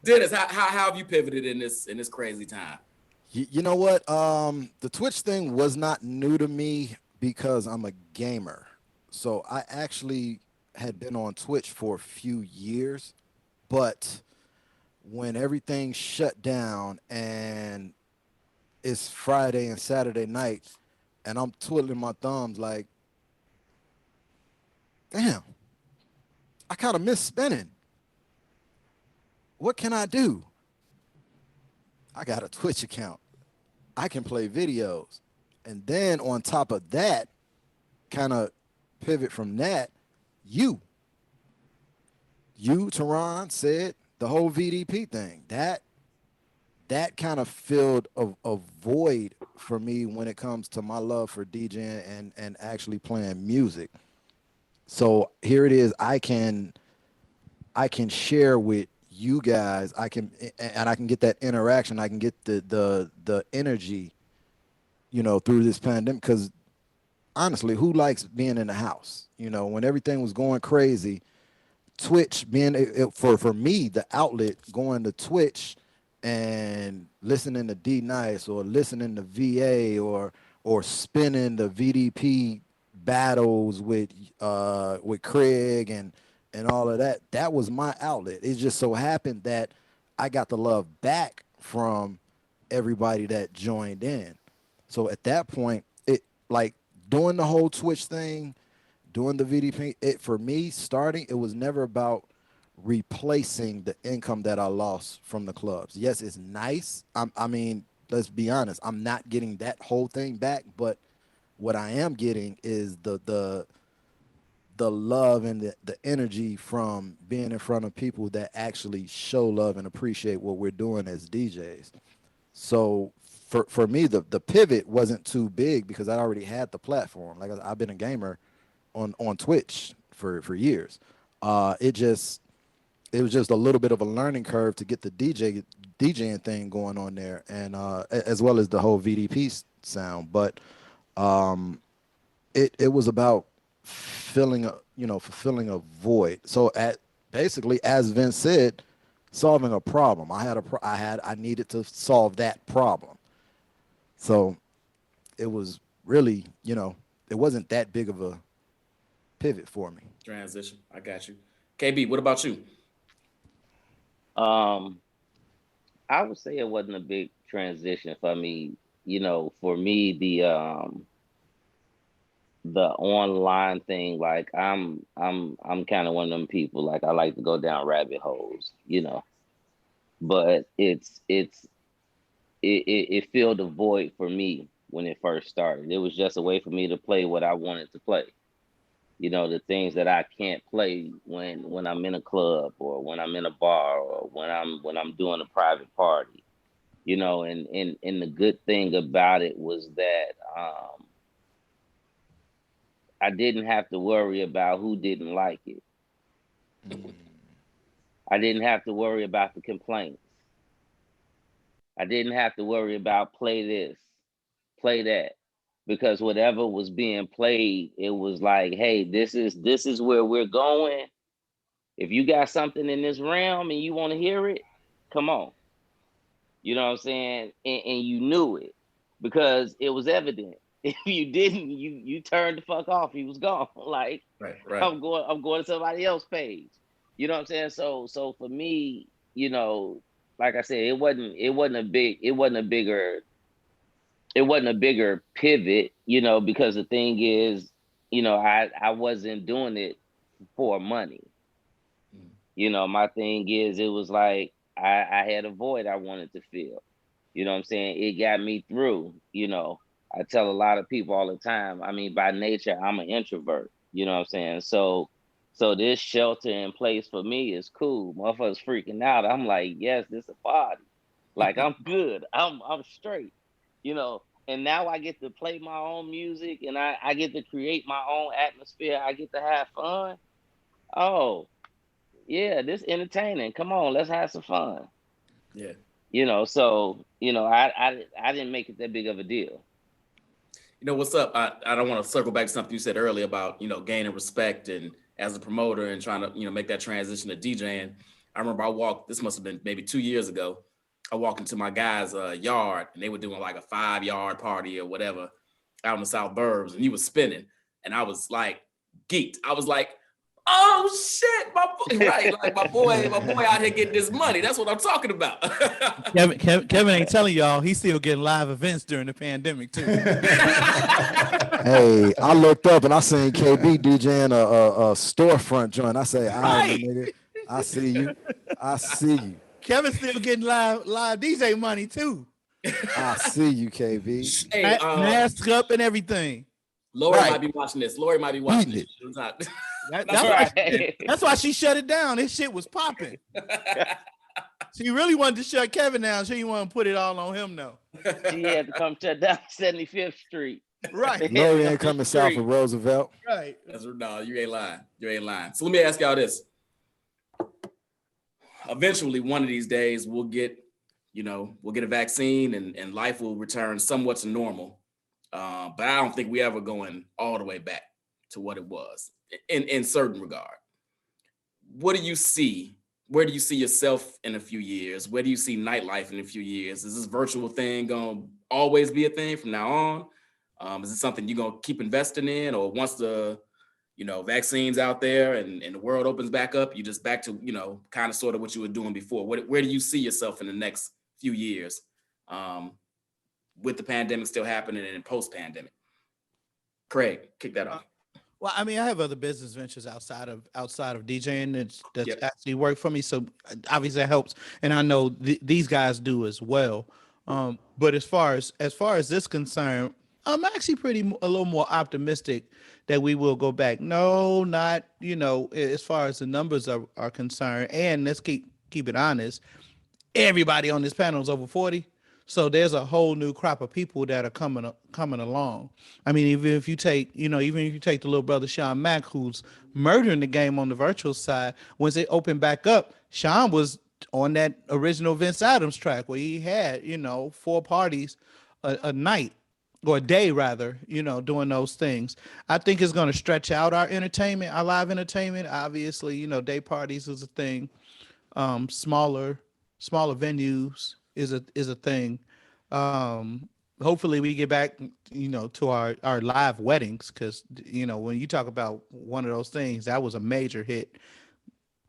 Dennis, how have you pivoted in this crazy time? You know what? The Twitch thing was not new to me because I'm a gamer. So I actually had been on Twitch for a few years, but when everything shut down and it's Friday and Saturday night, and I'm twiddling my thumbs like, damn, I kind of miss spinning. What can I do? I got a Twitch account. I can play videos. And then on top of that, kind of pivot from that, Teron said the whole VDP thing. That kind of filled a void for me when it comes to my love for DJing and actually playing music. So here it is. I can share with you guys. I can get that interaction. I can get the energy, through this pandemic. Because honestly, who likes being in the house? When everything was going crazy, Twitch being for me, the outlet, going to Twitch and listening to D Nice or listening to VA or spinning the VDP battles with Craig and all of that. That was my outlet. It just so happened that I got the love back from everybody that joined in. So at that point, it like doing the whole Twitch thing, doing the VDP, for me starting, it was never about replacing the income that I lost from the clubs. Yes, it's nice. I mean, let's be honest, I'm not getting that whole thing back, but what I am getting is the love and the energy from being in front of people that actually show love and appreciate what we're doing as DJs. So for me, the pivot wasn't too big because I already had the platform. Like I've been a gamer on Twitch for years. It was just a little bit of a learning curve to get the DJing thing going on there, and as well as the whole VDP sound. But it was about fulfilling a void. So basically, as Vince said, solving a problem. I needed to solve that problem. So it was really, it wasn't that big of a pivot for me. Transition. I got you. KB, what about you? I would say it wasn't a big transition for me. For me, the online thing, like I'm kind of one of them people, like I like to go down rabbit holes, but it filled a void for me when it first started. It was just a way for me to play what I wanted to play. The things that I can't play when I'm in a club or when I'm in a bar or when I'm doing a private party. And the good thing about it was that I didn't have to worry about who didn't like it. I didn't have to worry about the complaints. I didn't have to worry about play this, play that, because whatever was being played, it was like, hey, this is where we're going. If you got something in this realm and you want to hear it, come on. You know what I'm saying? And you knew it because it was evident. If you didn't, you turned the fuck off. He was gone. Like Right. I'm going to somebody else's page. You know what I'm saying? So for me, like I said, it wasn't a bigger pivot, because the thing is, I wasn't doing it for money. My thing is, it was like I had a void I wanted to fill. You know what I'm saying? It got me through. I tell a lot of people all the time, I mean, by nature, I'm an introvert. You know what I'm saying? So this shelter in place for me is cool. Motherfuckers freaking out. I'm like, yes, this a party. Like I'm good. I'm straight. and now I get to play my own music, and I get to create my own atmosphere. I get to have fun. Oh, yeah, this entertaining. Come on, let's have some fun. Yeah. So I didn't make it that big of a deal. You know what's up? I don't want to circle back to something you said earlier about gaining respect and as a promoter and trying to make that transition to DJing. I remember I walked. This must have been maybe 2 years ago. I walked into my guy's yard and they were doing like a 5-yard party or whatever out in the South Burbs, and he was spinning, and I was like geeked. I was like, oh shit, my boy, right? Like my boy out here getting this money. That's what I'm talking about. Kevin ain't telling y'all he's still getting live events during the pandemic too. Hey, I looked up and I seen KB DJing a storefront joint. I say, all right, my nigga, I see you. I see you. Kevin's still getting live DJ money too. I see you, KB. Hey, mask up and everything. Lori might be watching this. Lori might be watching this. That's why she shut it down. This shit was popping. She really wanted to shut Kevin down. She didn't want to put it all on him though. She had to come shut down 75th Street. Right. Lori ain't coming south of Roosevelt. Right. No, you ain't lying. You ain't lying. So let me ask y'all this. Eventually, one of these days, we'll get a vaccine and life will return somewhat to normal. But I don't think we ever going all the way back to what it was in certain regard. What do you see? Where do you see yourself in a few years? Where do you see nightlife in a few years? Is this virtual thing going to always be a thing from now on? Is it something you're going to keep investing in, or once the vaccines out there and the world opens back up, you just back to, kind of sort of what you were doing before? Where do you see yourself in the next few years with the pandemic still happening and post-pandemic? Craig, kick that off. Well, I mean, I have other business ventures outside of DJing that's actually work for me. So obviously that helps. And I know these guys do as well. But as far as this concerned, I'm actually a little more optimistic that we will go back. No, not, as far as the numbers are concerned. And let's keep it honest. Everybody on this panel is over 40. So there's a whole new crop of people that are coming along. I mean, even if you take the little brother Sean Mack, who's murdering the game on the virtual side, once it opened back up, Sean was on that original Vince Adams track where he had, 4 parties a night, or a day rather, doing those things. I think it's going to stretch out our entertainment, our live entertainment. Obviously, day parties is a thing. Smaller venues is a thing. Hopefully we get back, to our live weddings, because when you talk about one of those things, that was a major hit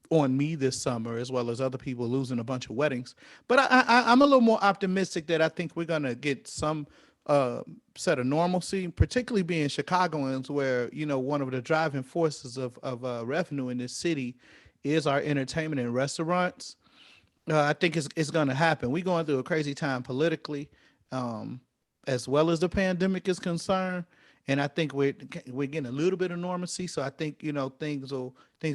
on me this summer, as well as other people losing a bunch of weddings. But I'm a little more optimistic that I think we're gonna get some set of normalcy, particularly being Chicagoans, where one of the driving forces of revenue in this city is our entertainment and restaurants. I think it's going to happen. We're going through a crazy time politically, as well as the pandemic is concerned, and I think we're getting a little bit of normalcy. So I think things will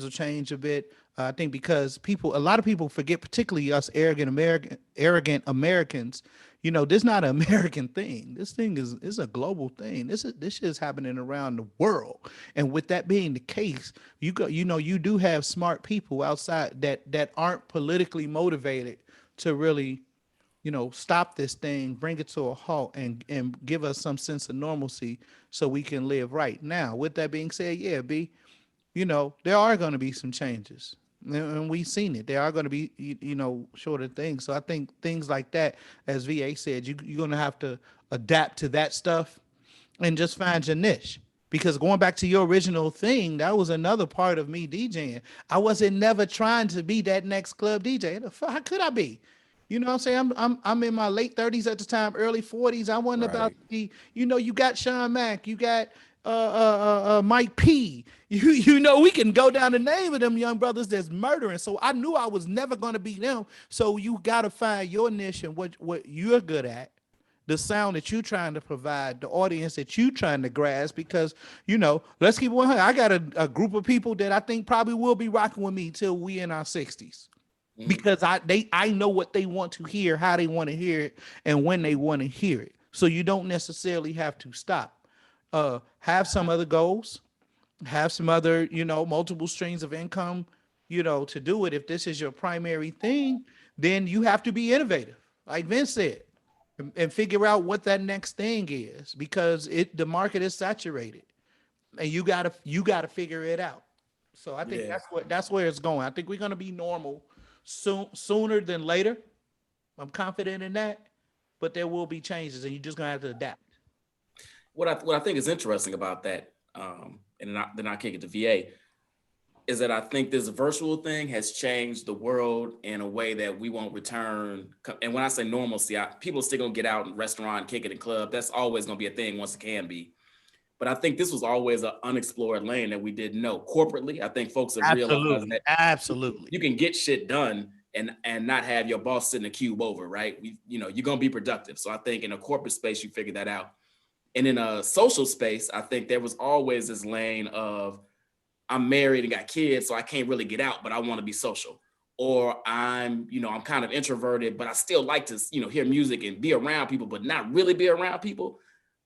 change a bit. I think because a lot of people forget, particularly us arrogant Americans. This is not an American thing. This thing is a global thing. This shit is happening around the world. And with that being the case, you do have smart people outside that aren't politically motivated to really, stop this thing, bring it to a halt, and give us some sense of normalcy so we can live right. Now, with that being said, yeah, B, there are going to be some changes. And we've seen it. There are going to be, shorter things. So I think things like that, as VA said, you're going to have to adapt to that stuff and just find your niche. Because going back to your original thing, that was another part of me DJing. I wasn't never trying to be that next club DJ. How could I be? You know what I'm saying? I'm in my late 30s at the time, early 40s. I wasn't about to be, you got Sean Mack, you got Mike P. We can go down the name of them young brothers that's murdering. So I knew I was never going to be them. So you got to find your niche and what you're good at, the sound that you're trying to provide, the audience that you're trying to grasp. Because let's keep it 100. I got a group of people that I think probably will be rocking with me till we in our 60s. Because I know what they want to hear, how they want to hear it, and when they want to hear it. So you don't necessarily have to stop. Have some other goals, have some other, multiple streams of income, to do it. If this is your primary thing, then you have to be innovative, like Vince said, and figure out what that next thing is, because the market is saturated, and you gotta figure it out. So I think Yeah. that's where it's going. I think we're gonna be normal sooner than later. I'm confident in that, but there will be changes, and you're just gonna have to adapt. What I think is interesting about that, and then I kick it to VA, is that I think this virtual thing has changed the world in a way that we won't return. And when I say normalcy, people are still gonna get out in restaurant, kick it in club. That's always gonna be a thing once it can be. But I think this was always an unexplored lane that we didn't know. Corporately, I think folks have realized that Absolutely. you can get shit done and not have your boss sit in a cube over, right? You're gonna be productive. So I think in a corporate space, you figure that out. And in a social space, I think there was always this lane of, I'm married and got kids, so I can't really get out, but I want to be social. Or I'm kind of introverted, but I still like to, hear music and be around people, but not really be around people.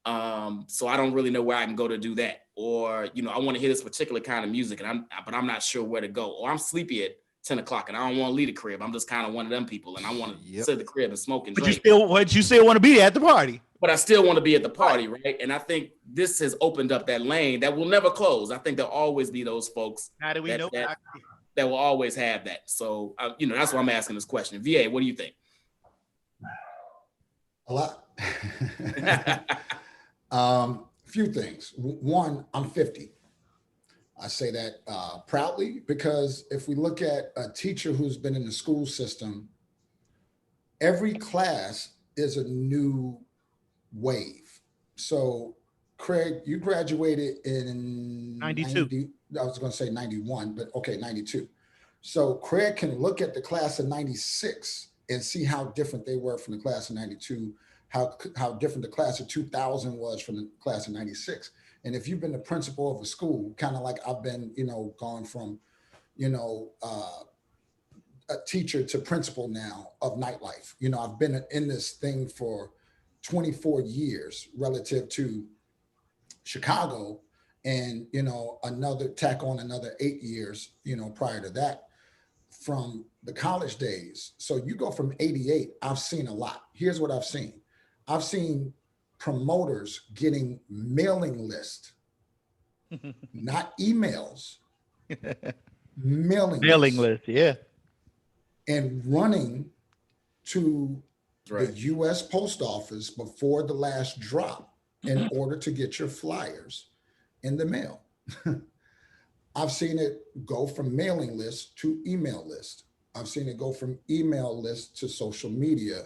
So I don't really know where I can go to do that. Or, I want to hear this particular kind of music, but I'm not sure where to go. Or I'm sleepy at 10 o'clock and I don't want to leave the crib. I'm just kind of one of them people, and I want to sit at the crib and smoke and drink. But you still want to be there at the party. But I still want to be at the party, right? And I think this has opened up that lane that will never close. I think there'll always be those folks How do we know that will always have that. So, that's why I'm asking this question. VA, what do you think? A lot. Few things. One, I'm 50. I say that proudly, because if we look at a teacher who's been in the school system, every class is a new wave. So Craig, you graduated in 92. I was going to say 91, but okay, 92. So Craig can look at the class of 96 and see how different they were from the class of 92, how different the class of 2000 was from the class of 96. And if you've been the principal of a school, kind of like I've been, gone from, a teacher to principal now of nightlife. I've been in this thing for 24 years relative to Chicago, and, tack on another 8 years, prior to that from the college days. So you go from 88, I've seen a lot. Here's what I've seen. I've seen promoters getting mailing lists, not emails, mailing list, yeah. And running to Right. the US Post Office before the last drop in order to get your flyers in the mail. I've seen it go from mailing list to email list. I've seen it go from email list to social media.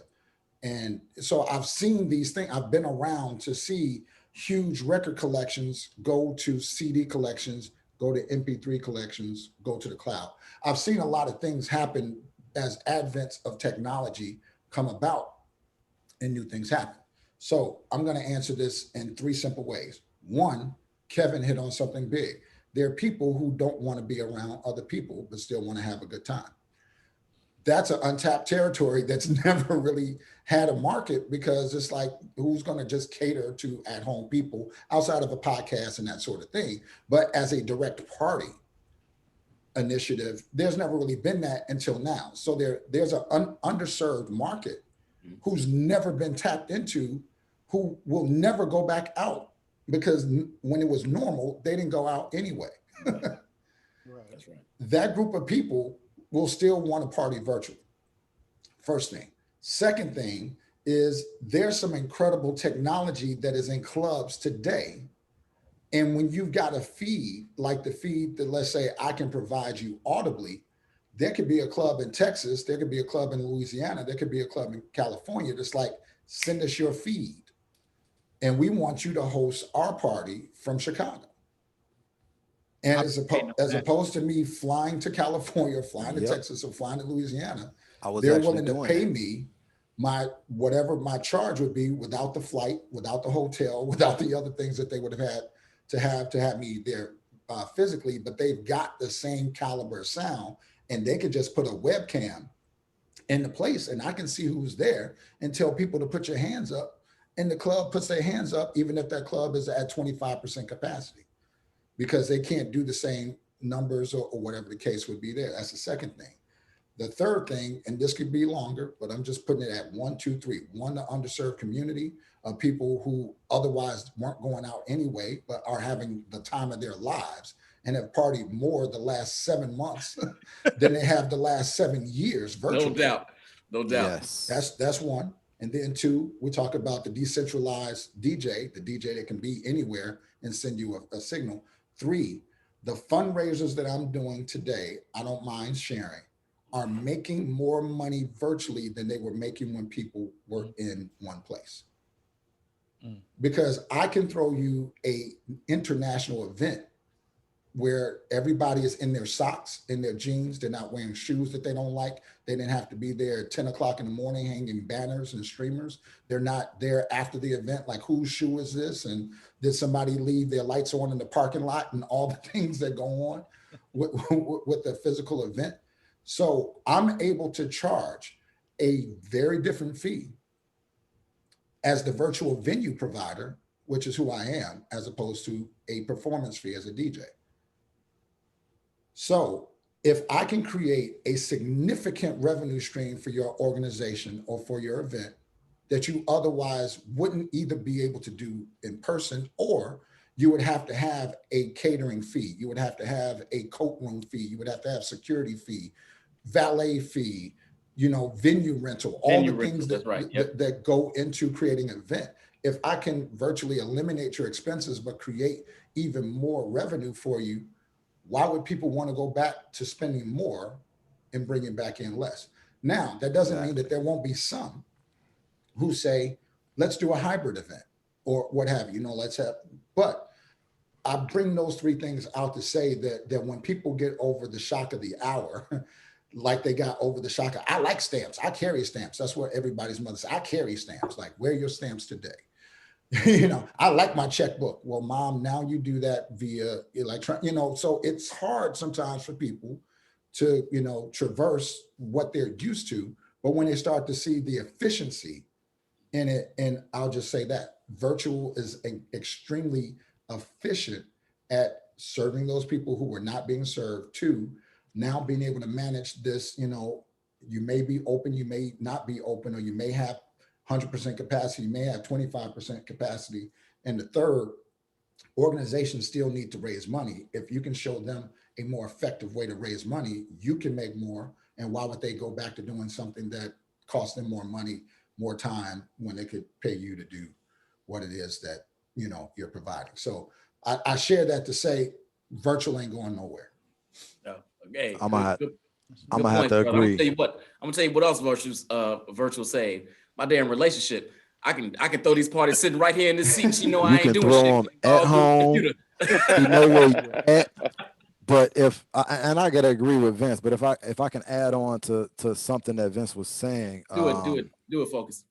And so I've seen these things. I've been around to see huge record collections go to CD collections, go to MP3 collections, go to the cloud. I've seen a lot of things happen as advents of technology come about and new things happen. So I'm going to answer this in 3 simple ways. One, Kevin hit on something big. There are people who don't want to be around other people, but still want to have a good time. That's an untapped territory that's never really had a market, because it's like, who's going to just cater to at-home people outside of a podcast and that sort of thing? But as a direct party initiative, there's never really been that until now. So there's an underserved market who's never been tapped into, who will never go back out, because when it was normal, they didn't go out anyway. Right. That's right. That group of people will still want to party virtually. First thing. Second thing is, there's some incredible technology that is in clubs today. And when you've got a feed, like the feed that, let's say, I can provide you audibly, there could be a club in Texas, there could be a club in Louisiana, there could be a club in California that's like, send us your feed, and we want you to host our party from Chicago. And as opposed to me flying to California, or flying to Texas, or flying to Louisiana, they're willing to pay me whatever my charge would be, without the flight, without the hotel, without the other things that they would have had to have me there physically. But they've got the same caliber of sound, and they could just put a webcam in the place, and I can see who's there and tell people to put your hands up and the club puts their hands up, even if that club is at 25% capacity, because they can't do the same numbers or whatever the case would be there. That's the second thing. The third thing, and this could be longer, but I'm just putting it at 1, 2, 3. One, the underserved community of people who otherwise weren't going out anyway, but are having the time of their lives and have partied more the last 7 months than they have the last 7 years virtually. No doubt. No doubt. Yes. That's one. And then two, we talk about the decentralized DJ, the DJ that can be anywhere and send you a signal. Three, the fundraisers that I'm doing today, I don't mind sharing, are making more money virtually than they were making when people were in one place. Because I can throw you a international event where everybody is in their socks, in their jeans. They're not wearing shoes that they don't like. They didn't have to be there at 10 o'clock in the morning hanging banners and streamers. They're not there after the event, like whose shoe is this? And did somebody leave their lights on in the parking lot, and all the things that go on with the physical event. So I'm able to charge a very different fee as the virtual venue provider, which is who I am, as opposed to a performance fee as a DJ. So if I can create a significant revenue stream for your organization or for your event that you otherwise wouldn't either be able to do in person, or you would have to have a catering fee, you would have to have a coat room fee, you would have to have security fee, valet fee, venue rental, all the things that go into creating an event. If I can virtually eliminate your expenses, but create even more revenue for you, why would people want to go back to spending more and bringing back in less? Now, that doesn't mean that there won't be some who say, let's do a hybrid event or what have you, but I bring those three things out to say that when people get over the shock of the hour, like they got over the shock of, I like stamps, I carry stamps. That's what everybody's mother says. I carry stamps. Like, where are your stamps today? I like my checkbook. Well, mom, now you do that via electronic, so it's hard sometimes for people to, traverse what they're used to. But when they start to see the efficiency in it, and I'll just say that virtual is extremely efficient at serving those people who were not being served, to now being able to manage this, you may be open, you may not be open, or you may have 100% capacity, you may have 25% capacity. And the third, organizations still need to raise money. If you can show them a more effective way to raise money, you can make more. And why would they go back to doing something that costs them more money, more time, when they could pay you to do what it is that, you're providing? So I share that to say virtual ain't going nowhere. Okay. I'm gonna Good have point, to brother. agree. I'm gonna tell you what else virtual save. My damn relationship. I can throw these parties sitting right here in this seat. I You ain't can doing throw shit. them All at through the home. computer. You know where you're at. But and I gotta agree with Vince, but if I can add on to something that Vince was saying, Do it, focus.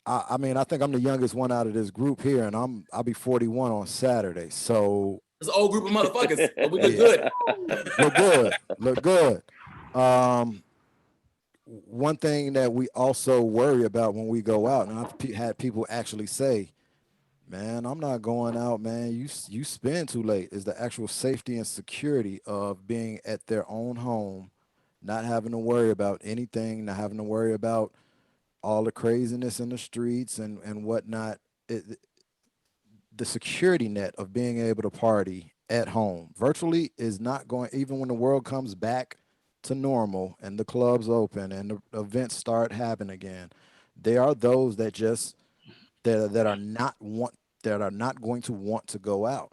I mean, I think I'm the youngest one out of this group here, and I'll be 41 on Saturday. So It's an old group of motherfuckers, but we look good. look good. One thing that we also worry about when we go out, and I've had people actually say, man, I'm not going out, man. You spend too late, is the actual safety and security of being at their own home, not having to worry about anything, not having to worry about all the craziness in the streets and whatnot. The security net of being able to party at home virtually is not going, even when the world comes back to normal and the clubs open and the events start happening again. There are those that just that are not going to want to go out.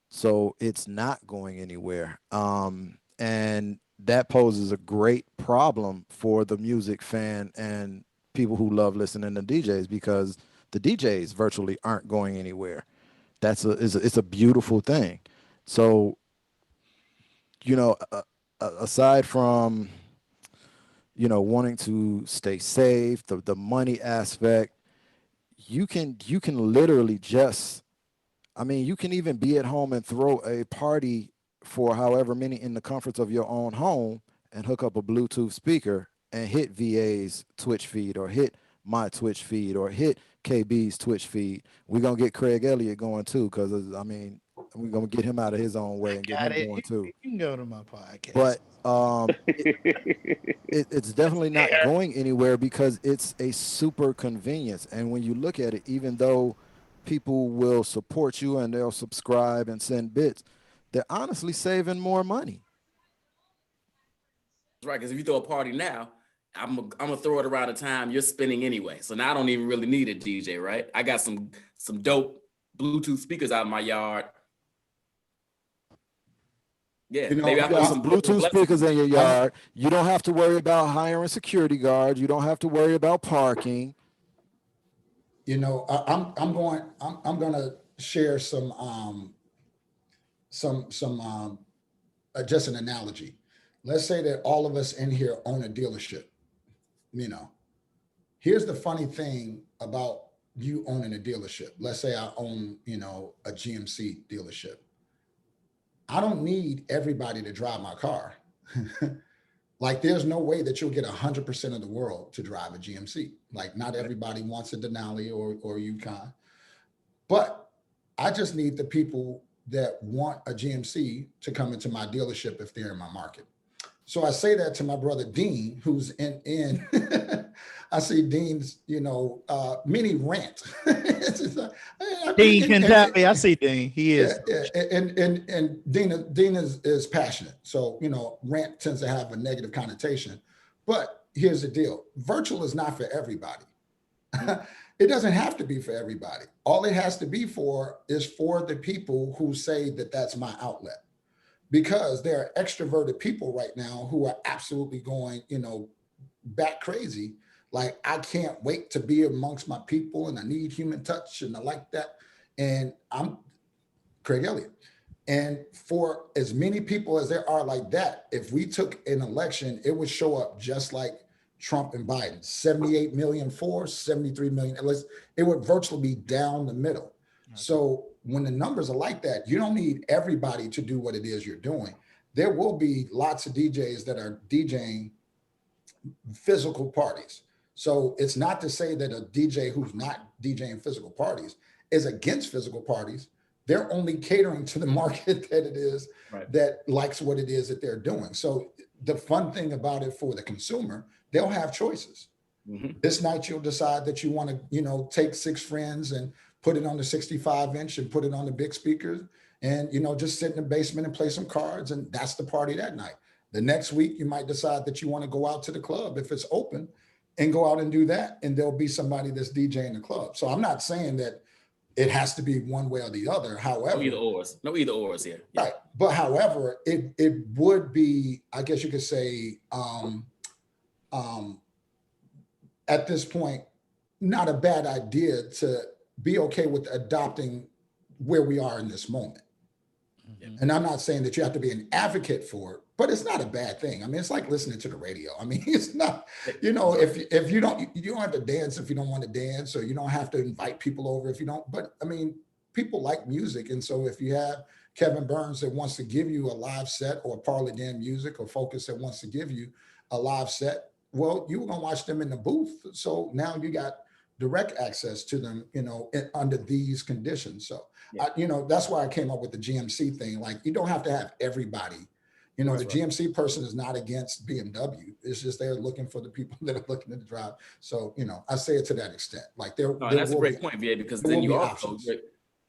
So it's not going anywhere. And that poses a great problem for the music fan and people who love listening to DJs, because the DJs virtually aren't going anywhere. It's a beautiful thing. So, aside from, wanting to stay safe, the money aspect, you can literally just, you can even be at home and throw a party for however many in the comforts of your own home and hook up a Bluetooth speaker and hit VA's Twitch feed or hit my Twitch feed or hit KB's Twitch feed. We're gonna get Craig Elliott going too, because I mean, we're gonna get him out of his own way and get Got him it. going too. You can go to my podcast. But it's definitely not going anywhere because it's a super convenience. And when you look at it, even though people will support you and they'll subscribe and send bits, they're honestly saving more money. Right, because if you throw a party now, I'm gonna throw it around the time you're spinning anyway. So now I don't even really need a DJ, right? I got some dope Bluetooth speakers out in my yard. Yeah, You know, maybe I You put got some Bluetooth speakers in your I'm- yard. You don't have to worry about hiring security guards. You don't have to worry about parking. you know, I'm gonna share some just an analogy. Let's say that all of us in here own a dealership. You know, here's the funny thing about you owning a dealership. Let's say I own, you know, a GMC dealership. I don't need everybody to drive my car. Like, there's no way that you'll get 100% of the world to drive a GMC. Like, not everybody wants a Denali or Yukon, but I just need the people that want a GMC to come into my dealership if they're in my market. So I say that to my brother Dean, who's in I see Dean's, you know, mini rant. It's just like, Dean Kentucky. I see Dean. He is. yeah, and Dean is passionate. So, you know, rant tends to have a negative connotation. But here's the deal. Virtual is not for everybody. It doesn't have to be for everybody. All it has to be for is for the people who say that that's my outlet. Because there are extroverted people right now who are absolutely going, you know, bat crazy. Like, I can't wait to be amongst my people and I need human touch and I like that. And I'm Craig Elliott. And for as many people as there are like that, if we took an election, it would show up just like Trump and Biden, 78 million for, 73 million. It would virtually be down the middle. So when the numbers are like that, you don't need everybody to do what it is you're doing. There will be lots of DJs that are DJing physical parties. So it's not to say that a DJ who's not DJing physical parties is against physical parties. They're only catering to the market that it is that likes what it is that they're doing. So the fun thing about it for the consumer, they'll have choices. Mm-hmm. This night you'll decide that you want to, you know, take 6 friends and put it on the 65-inch and put it on the big speakers and, you know, just sit in the basement and play some cards. And that's the party that night. The next week, you might decide that you want to go out to the club if it's open and go out and do that. And there'll be somebody that's DJing the club. So I'm not saying that it has to be one way or the other. However, no either ors here. Yeah. Right. But however, it would be, I guess you could say, at this point, not a bad idea to be okay with adopting where we are in this moment. Mm-hmm. And I'm not saying that you have to be an advocate for it, but it's not a bad thing. I mean, it's like listening to the radio. I mean, it's not, you know, if you don't have to dance if you don't want to dance, or you don't have to invite people over if you don't. But I mean, people like music. And so if you have Kevin Burns that wants to give you a live set, or Parlor Dan Music or Focus that wants to give you a live set, well, you were going to watch them in the booth. So now you got direct access to them, you know, under these conditions. So, you know, that's why I came up with the GMC thing. Like, you don't have to have everybody, you know, the GMC person is not against BMW. It's just they're looking for the people that are looking to drive. So, you know, I say it to that extent. Like, that's a great point, VA, because then you also,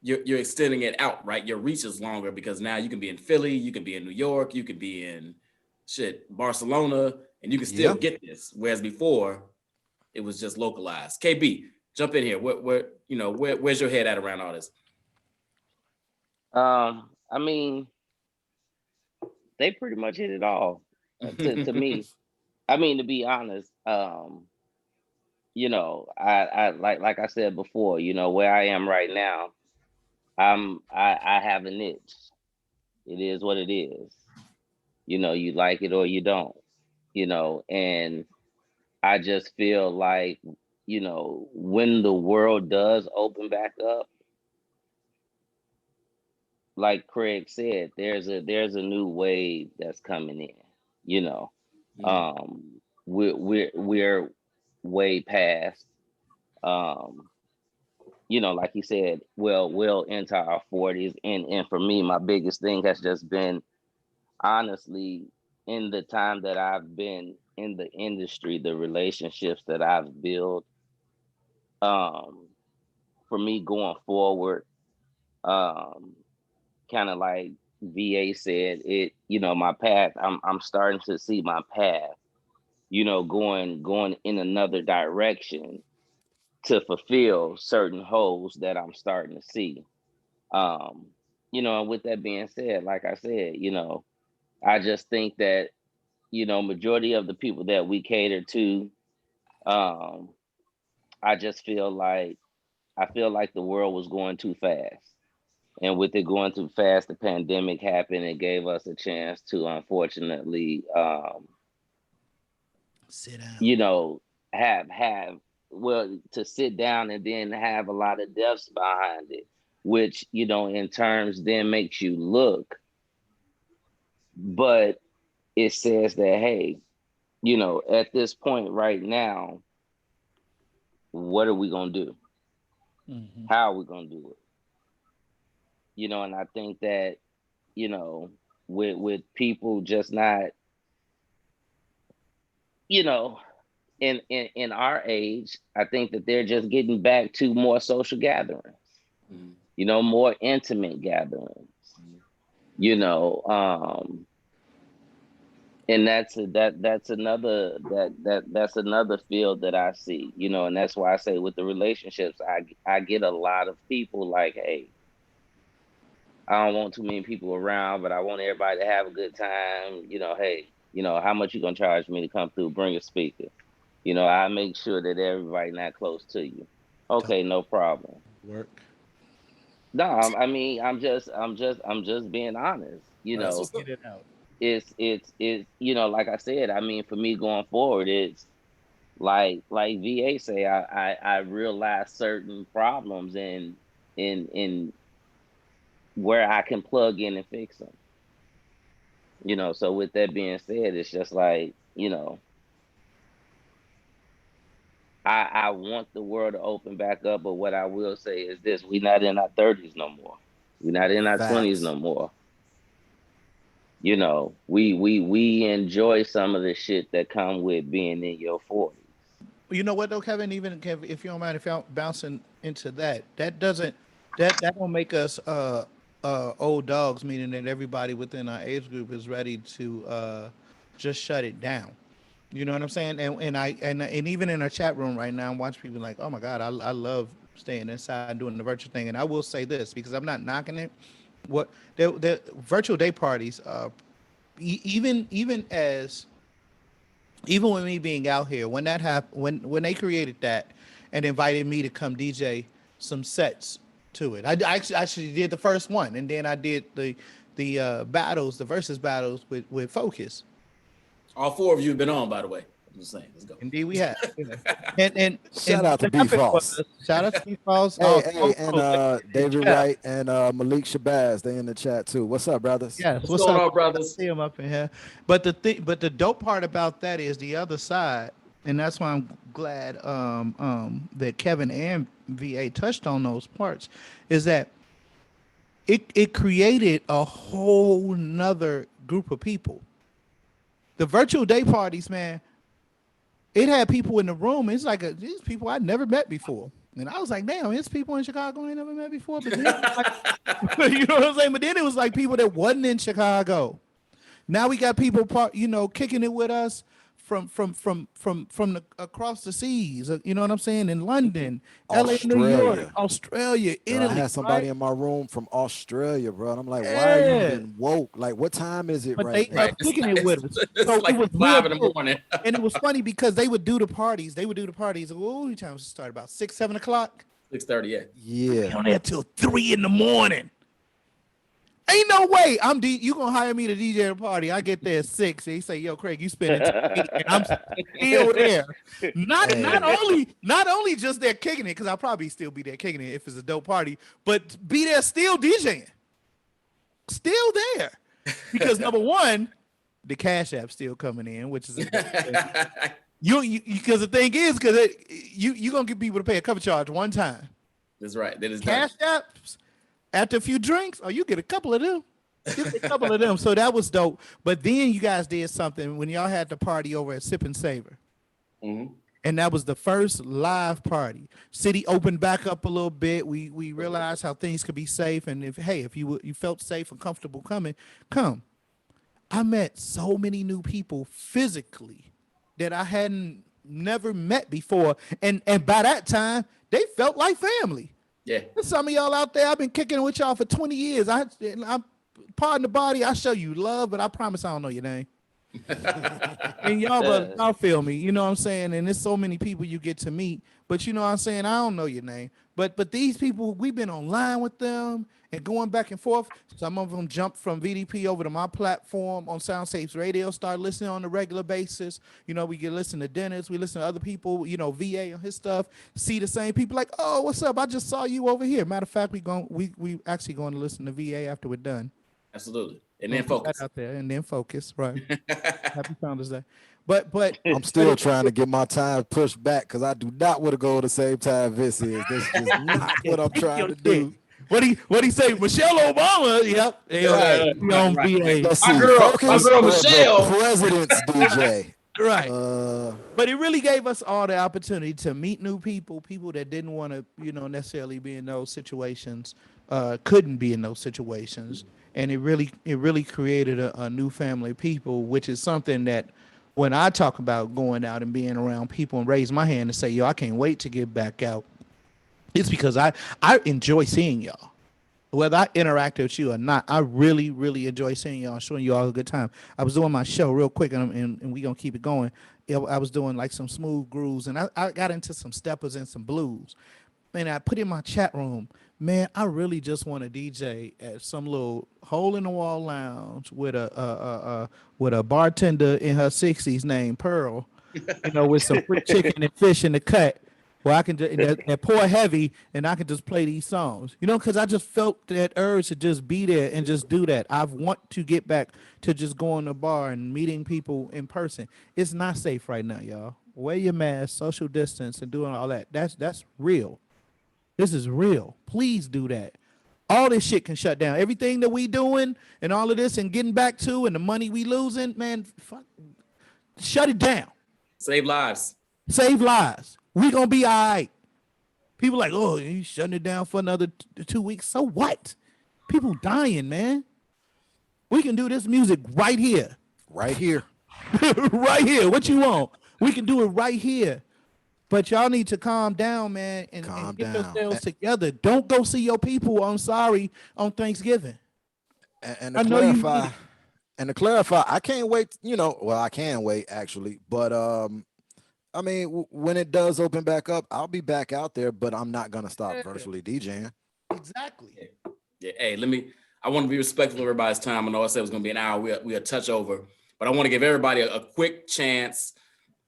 you're extending it out, right? Your reach is longer because now you can be in Philly, you can be in New York, you can be in Barcelona, and you can still get this. Whereas before, it was just localized. KB, jump in here. Where's your head at around all this? I mean, they pretty much hit it all to me. I mean, to be honest, you know, I like I said before, you know, where I am right now, I have a niche. It is what it is. You know, you like it or you don't, you know, and I just feel like, you know, when the world does open back up, like Craig said, there's a new wave that's coming in, you know. We're way past You know, like you said, well into our 40s. And for me, my biggest thing has just been, honestly, in the time that I've been in the industry, the relationships that I've built, for me going forward, kind of like VA said, it, you know, my path, I'm starting to see my path, you know, going in another direction to fulfill certain holes that I'm starting to see. Um, you know, and with that being said, like I said, you know, I just think that, you know, majority of the people that we cater to, um, I just feel like, I feel like the world was going too fast. And with it going too fast, the pandemic happened and gave us a chance to, unfortunately, Sit down. you know, have well, to sit down and then have a lot of deaths behind it, which, you know, in terms then makes you look, but it says that, hey, you know, at this point right now, what are we gonna do? Mhm. How are we gonna do it? You know, and I think that, you know, with people just not, you know, in our age, I think that they're just getting back to more social gatherings, you know, more intimate gatherings, you know, and that's another that's another field that I see, you know, and that's why I say with the relationships, I get a lot of people like, hey, I don't want too many people around, but I want everybody to have a good time. You know, hey, you know, how much you gonna charge me to come through? Bring a speaker. You know, I make sure that everybody not close to you. Okay, no problem. Work. No, I mean, I'm just being honest. You That's know, what's up. Get it out. it's you know, like I said, I mean, for me going forward, it's like VA say, I realize certain problems in where I can plug in and fix them. You know, so with that being said, it's just like, you know, I want the world to open back up, but what I will say is this: we not in our 30s no more. We're not in our 20s Facts. no more. You know, we enjoy some of the shit that come with being in your 40s. You know what though, Kevin? Even if you don't mind, if y'all bouncing into that, that doesn't that don't make us old dogs. Meaning that everybody within our age group is ready to just shut it down. You know what I'm saying? And even in our chat room right now, I'm watching people like, oh my god, I love staying inside doing the virtual thing. And I will say this because I'm not knocking it. What the virtual day parties, even as even with me being out here, when that happened, when they created that and invited me to come DJ some sets to it, I actually did the first one, and then I did the battles, the versus battles with Focus. All four of you have been on, by the way. I'm just saying. Let's go. Indeed, we have. Yeah. And Shout out to what B happened Falls. was, shout out to B Falls. Hey, and And David Jeff. Wright and Malik Shabazz, they in the chat too. What's up, brothers? Yes, What's what's going up? on, I brothers? see him up in here. But the dope part about that is the other side, and that's why I'm glad that Kevin and VA touched on those parts, is that it created a whole nother group of people. The virtual day parties, man, it had people in the room. It's like these people I never met before. And I was like, damn, it's people in Chicago I ain't never met before. But then, you know what I'm saying? But then it was like people that wasn't in Chicago. Now we got people, kicking it with us from the across the seas. You know what I'm saying? In London, LA, New York, Australia. Australia, Yo, I Italy, had somebody right? in my room from Australia, bro. And I'm like, why are you Yeah. even woke? Like, what time is it But right they now? Right. up kicking it with us. It's So it like was real 5 in the dope. morning. And it was funny because they would do the parties. They would do the parties. Oh, what time to start? About 6, 7 o'clock. 6:30. Yeah. Be Yeah. on there till 3 in the morning. Ain't no way you gonna hire me to DJ a party. I get there at 6. They say, yo, Craig, you spending 8, and I'm still there. Not Hey, only just there kicking it, because I'll probably still be there kicking it if it's a dope party, but be there still DJing. Still there. Because number one, the Cash App still coming in, which is a dope thing. You because the thing is, because you gonna get people to pay a cover charge one time. That's right. That is done. Cash apps after a few drinks, or you get a couple of them. You get a couple of them. So that was dope. But then you guys did something when y'all had the party over at Sip and Savor. Mhm. And that was the first live party. City opened back up a little bit. We realized how things could be safe, and if you felt safe and comfortable coming, come. I met so many new people physically that I hadn't never met before, and by that time they felt like family. Yeah. There's some of y'all out there, I've been kicking with y'all for 20 years. I'm pardon the body. I show you love, but I promise I don't know your name. And y'all feel me, you know what I'm saying? And there's so many people you get to meet, but you know what I'm saying? I don't know your name. But these people, we've been online with them and going back and forth. Some of them jumped from VDP over to my platform on Soundsapes Radio, start listening on a regular basis. You know, we get listen to Dennis, we listen to other people, you know, VA on his stuff, see the same people like, oh, what's up? I just saw you over here. Matter of fact, we actually going to listen to VA after we're done. Absolutely. And then focus. Out there and then focus, right? Happy Founders Day. But I'm still trying to get my time pushed back because I do not want to go the same time Vince is. This is not what I'm trying to do. What he say? Michelle Obama. Yep. Right. Let's My see. girl Focus on the Michelle. President's DJ. Right. But it really gave us all the opportunity to meet new people that didn't want to, you know, necessarily be in those situations, couldn't be in those situations. And it really created a new family of people, which is something that when I talk about going out and being around people and raise my hand and say, yo, I can't wait to get back out. It's because I enjoy seeing y'all. Whether I interact with you or not, I really, really enjoy seeing y'all, showing you all a good time. I was doing my show real quick, and we're going to keep it going. I was doing like some smooth grooves, and I got into some steppers and some blues. And I put in my chat room, man, I really just want to DJ at some little hole-in-the-wall lounge with a bartender in her 60s named Pearl, you know, with some free chicken and fish in the cut. Where I can just and pour heavy, and I can just play these songs, you know, because I just felt that urge to just be there and just do that. I want to get back to just going to the bar and meeting people in person. It's not safe right now, y'all. Wear your mask, social distance, and doing all that. That's real. This is real. Please do that. All this shit can shut down. Everything that we doing and all of this and getting back to and the money we losing, man, fuck, shut it down. Save lives. Save lives. We gonna be all right. People like, oh, you shutting it down for another 2 weeks. So what? People dying, man. We can do this music right here. Right here. Right here. What you want? We can do it right here. But y'all need to calm down, man, and get yourselves together. Don't go see your people, I'm sorry, on Thanksgiving. And to clarify, I can't wait, you know, well, I can wait actually, but I mean, when it does open back up, I'll be back out there, but I'm not going to stop virtually DJing. Exactly. Yeah. Hey, I want to be respectful of everybody's time. I know I said it was going to be an hour. We a touch over, but I want to give everybody a quick chance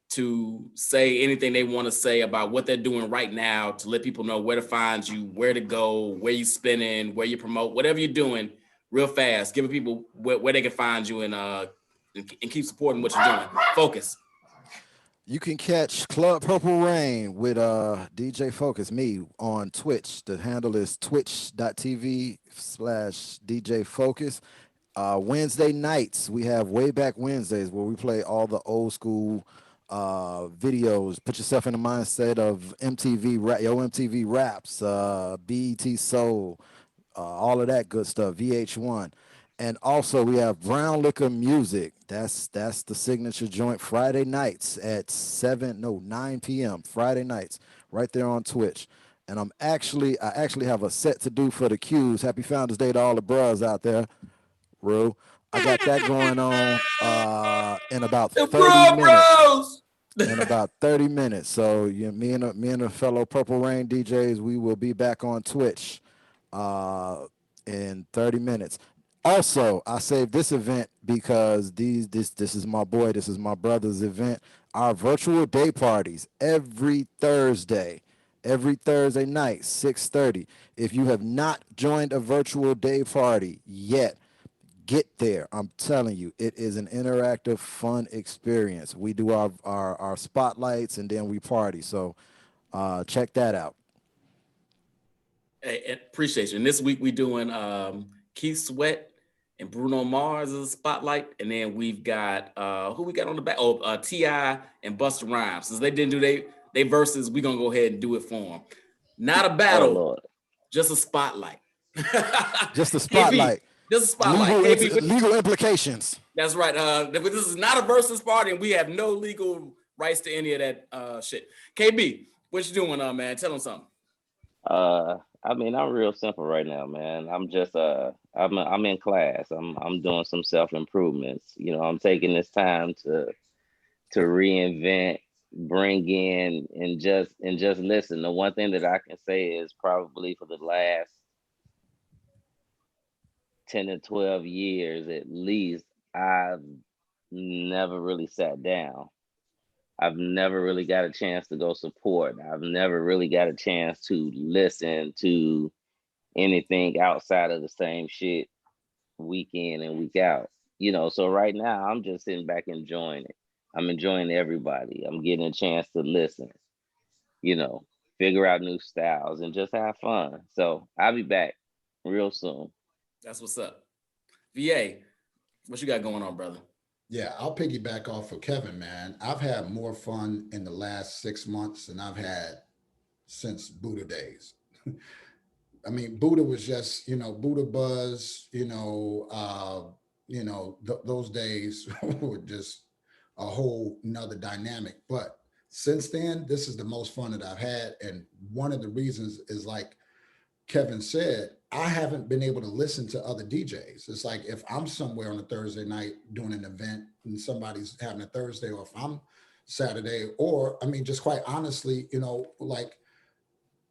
to say anything they want to say about what they're doing right now, to let people know where to find you, where to go, where you spinning, where you promote, whatever you're doing real fast. Give people where they can find you and keep supporting what you're doing. Focus. You can catch Club Purple Rain with DJ Focus, me, on Twitch. The handle is twitch.tv/DJ Focus. Wednesday nights, we have Way Back Wednesdays where we play all the old school videos. Put yourself in the mindset of MTV Raps, BET Soul, all of that good stuff, VH1. And also we have Brown Liquor Music. That's the signature joint Friday nights at 9 p.m. Friday nights, right there on Twitch. And I actually have a set to do for the Qs. Happy Founders Day to all the bros out there. Rue. I got that going on in about 30 minutes. In about 30 minutes. So me and a fellow Purple Rain DJs, we will be back on Twitch in 30 minutes. Also, I saved this event because this is my boy, this is my brother's event. Our virtual day parties every Thursday night, 6:30. If you have not joined a virtual day party yet, get there. I'm telling you, it is an interactive, fun experience. We do our spotlights and then we party. So check that out. Hey, appreciate you. And this week we doing Keith Sweat and Bruno Mars as a spotlight, and then we've got who we got on the back? Oh, T.I. and Busta Rhymes. Since they didn't do they verses, we're gonna go ahead and do it for them. Not a Oh battle, Lord. just a spotlight. Just the KB, spotlight. just a spotlight. Legal implications. That's right. This is not a versus party, and we have no legal rights to any of that shit. KB, what you doing, man? Tell them something. I mean, I'm real simple right now, man. I'm just I'm in class. I'm doing some self-improvements. You know, I'm taking this time to reinvent, bring in, and just listen. The one thing that I can say is probably for the last 10 to 12 years at least, I've never really sat down. I've never really got a chance to go support. I've never really got a chance to listen to anything outside of the same shit week in and week out. You know, so right now I'm just sitting back enjoying it. I'm enjoying everybody. I'm getting a chance to listen, you know, figure out new styles and just have fun. So I'll be back real soon. That's what's up. VA, what you got going on, brother? Yeah, I'll piggyback off of Kevin, man. I've had more fun in the last 6 months than I've had since Buddha days. I mean, Buddha was just, Buddha Buzz, those days were just a whole nother dynamic. But since then, this is the most fun that I've had. And one of the reasons is like Kevin said, I haven't been able to listen to other DJs. It's like if I'm somewhere on a Thursday night doing an event and somebody's having a Thursday, or if I'm Saturday, or I mean, just quite honestly, like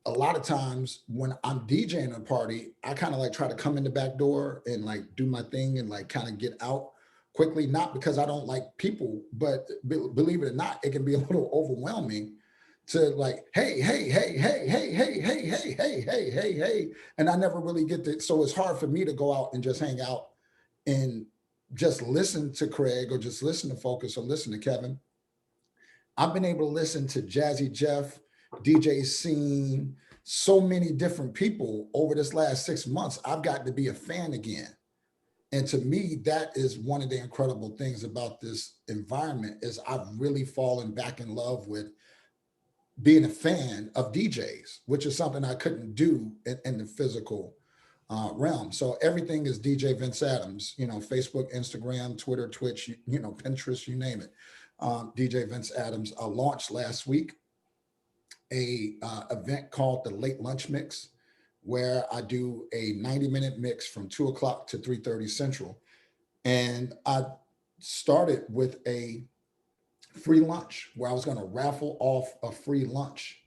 a lot of times when I'm DJing a party, I kind of like try to come in the back door and like do my thing and like kind of get out quickly, not because I don't like people, but believe it or not, it can be a little overwhelming to like, hey, hey, hey, hey, hey, hey, hey, hey, hey, hey, hey, hey. And I never really get to, so it's hard for me to go out and just hang out and just listen to Craig or just listen to Focus or listen to Kevin. I've been able to listen to Jazzy Jeff, DJ Scene, so many different people over this last 6 months. I've got to be a fan again. And to me, that is one of the incredible things about this environment is I've really fallen back in love with being a fan of DJs, which is something I couldn't do in the physical realm. So everything is DJ Vince Adams, Facebook, Instagram, Twitter, Twitch, Pinterest, you name it. DJ Vince Adams launched last week a event called the Late Lunch Mix, where I do a 90-minute mix from 2 o'clock to 3:30 Central. And I started with a free lunch where I was going to raffle off a free lunch,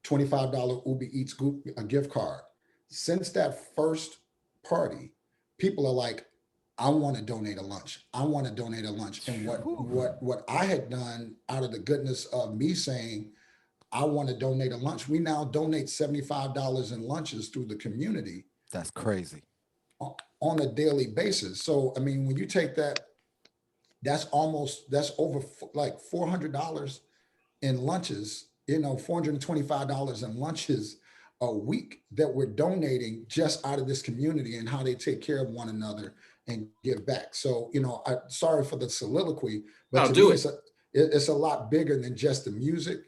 $25 Uber Eats gift card. Since that first party, people are like, I want to donate a lunch. I want to donate a lunch. And what I had done out of the goodness of me saying, I want to donate a lunch, we now donate $75 in lunches through the community. That's crazy. On a daily basis. So, I mean, when you take that, that's over like $400 in lunches, $425 in lunches a week that we're donating just out of this community and how they take care of one another and give back. So, I'm sorry for the soliloquy, but to me, it's a lot bigger than just the music,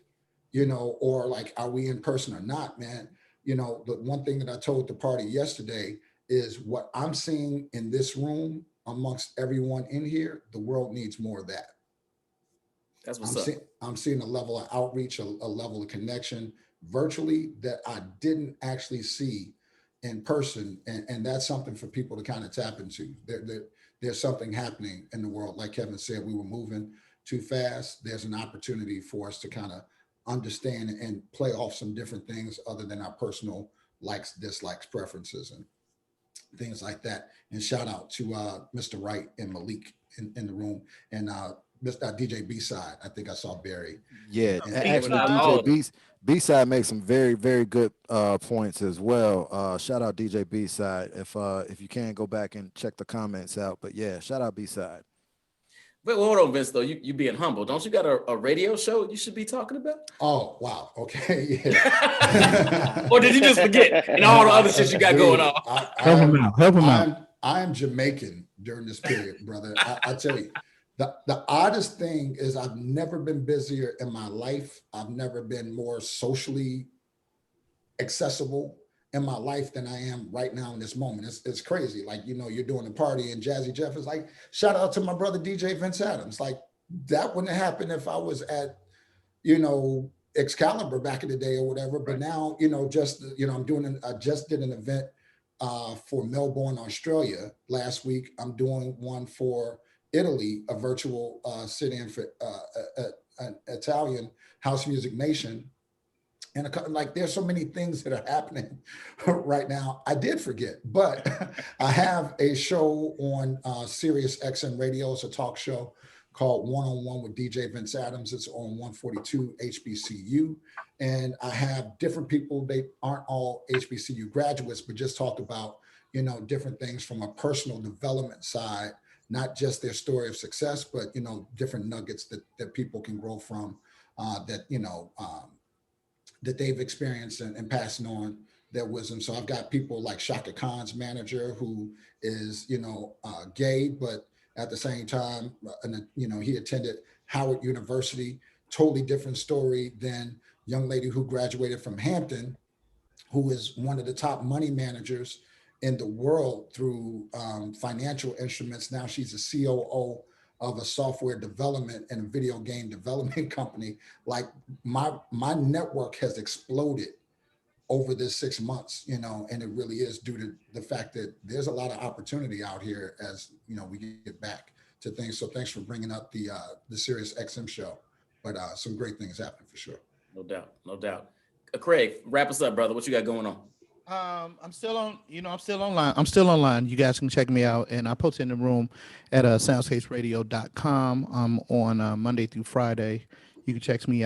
or like, are we in person or not, man? The one thing that I told the party yesterday is what I'm seeing in this room amongst everyone in here, the world needs more of that. That's what's up. I'm seeing a level of outreach, a level of connection virtually that I didn't actually see in person. And that's something for people to kind of tap into. There's something happening in the world. Like Kevin said, we were moving too fast. There's an opportunity for us to kind of understand and play off some different things other than our personal likes, dislikes, preferences, and things like that. And shout out to Mr. Wright and Malik in the room. And Mr. DJ B-side. I think I saw Barry. Yeah, Yeah. actually, B-side. DJ B-side makes some very, very good points as well. Shout out DJ B-side. If you can go back and check the comments out, but yeah, shout out B-side. But hold on, Vince, though, you being humble. Don't you got a radio show you should be talking about? Oh, wow. Okay. Yeah. Or did you just forget and all the other shit you got Dude, going on? Help him out. Help him out. I'm Jamaican during this period, brother. I tell you, the oddest thing is I've never been busier in my life. I've never been more socially accessible in my life than I am right now in this moment. It's crazy. Like, you know, you're doing a party and Jazzy Jeff is like, shout out to my brother DJ Vince Adams. Like, that wouldn't happen if I was at, you know, Excalibur back in the day or whatever. But now, you know, I just did an event for Melbourne, Australia last week. I'm doing one for Italy, a virtual sit-in for an Italian House Music Nation. And like, there's so many things that are happening right now. I did forget, but I have a show on Sirius XM Radio. It's a talk show called One on One with DJ Vince Adams. It's on 142 HBCU. And I have different people. They aren't all HBCU graduates, but just talk about, you know, different things from a personal development side, not just their story of success, but, you know, different nuggets that people can grow from that, you know, that they've experienced and passing on their wisdom. So I've got people like Shaka Khan's manager, who is, you know, gay, but at the same time, you know, he attended Howard University, totally different story than young lady who graduated from Hampton, who is one of the top money managers in the world through financial instruments. Now she's a COO of a software development and video game development company. Like, my network has exploded over this 6 months, you know, and it really is due to the fact that there's a lot of opportunity out here as, you know, we get back to things. So thanks for bringing up the Sirius XM show, but some great things happen for sure. No doubt, no doubt. Craig, wrap us up, brother. What you got going on? I'm still online. I'm still online. You guys can check me out, and I post in the room at soundstageradio.com. I'm on Monday through Friday. You can check me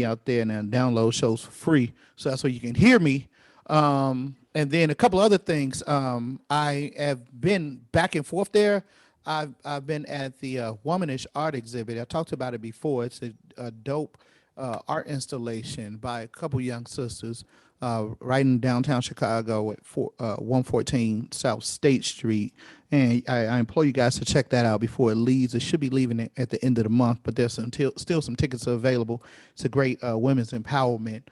out there, and then download shows for free. So that's where you can hear me. And then a couple other things. I have been back and forth there. I've been at the Womanish Art exhibit. I talked about it before. It's a dope art installation by a couple young sisters. Right in downtown Chicago at 114 South State Street. And I implore you guys to check that out before it leaves. It should be leaving it at the end of the month, but there's still some tickets available. It's a great women's empowerment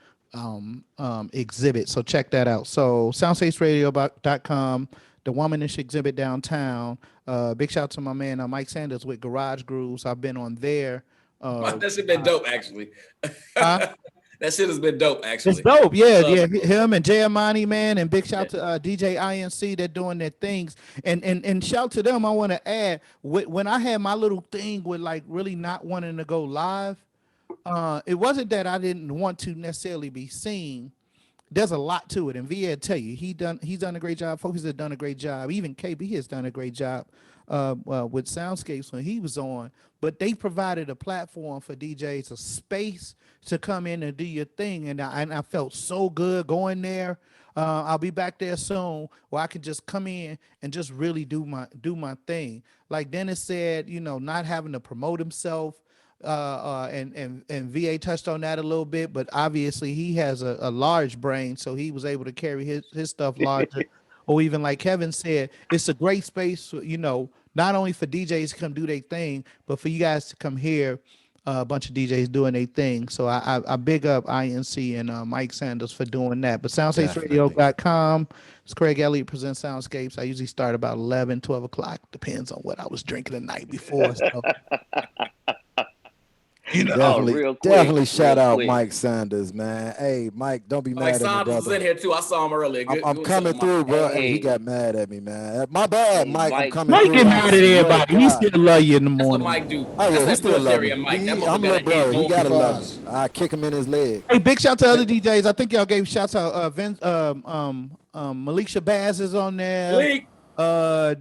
exhibit. So check that out. So soundstageradio.com, the Womanish exhibit downtown. Big shout out to my man Mike Sanders with Garage Grooves. I've been on there. That shit been dope, actually. That shit has been dope, actually. It's dope, yeah. Him and Jay Amani, man, and big shout to DJ INC. They're doing their things, and shout to them. I want to add, when I had my little thing with like really not wanting to go live, it wasn't that I didn't want to necessarily be seen. There's a lot to it, and VA tell you he's done a great job. Focus has done a great job. Even KB has done a great job with Soundscapes when he was on. But they provided a platform for DJs, a space to come in and do your thing, and I felt so good going there. I'll be back there soon, where I can just come in and just really do my thing. Like Dennis said, you know, not having to promote himself. And VA touched on that a little bit, but obviously he has a large brain, so he was able to carry his stuff larger. Or even like Kevin said, it's a great space, you know, not only for DJs to come do their thing, but for you guys to come hear a bunch of DJs doing their thing. So I big up INC and Mike Sanders for doing that. But soundstageradio.com. It's Craig Elliott presents Soundscapes. I usually start about 11, 12 o'clock. Depends on what I was drinking the night before. So. You know, definitely shout out Mike Sanders, man. Hey, Mike, don't be mad at me, brother. Mike Sanders was in here too. I saw him earlier. I'm coming through, bro. Hey, he got mad at me, man. My bad, Mike. I'm coming Mike through. get mad at everybody. He still love you in the morning. That's what Mike do. Oh, yeah, he still love me. Mike. I'm little bro. He gotta love me. I kick him in his leg. Hey, big shout to other DJs. I think y'all gave shouts out. Malik Shabazz is on there. Malik.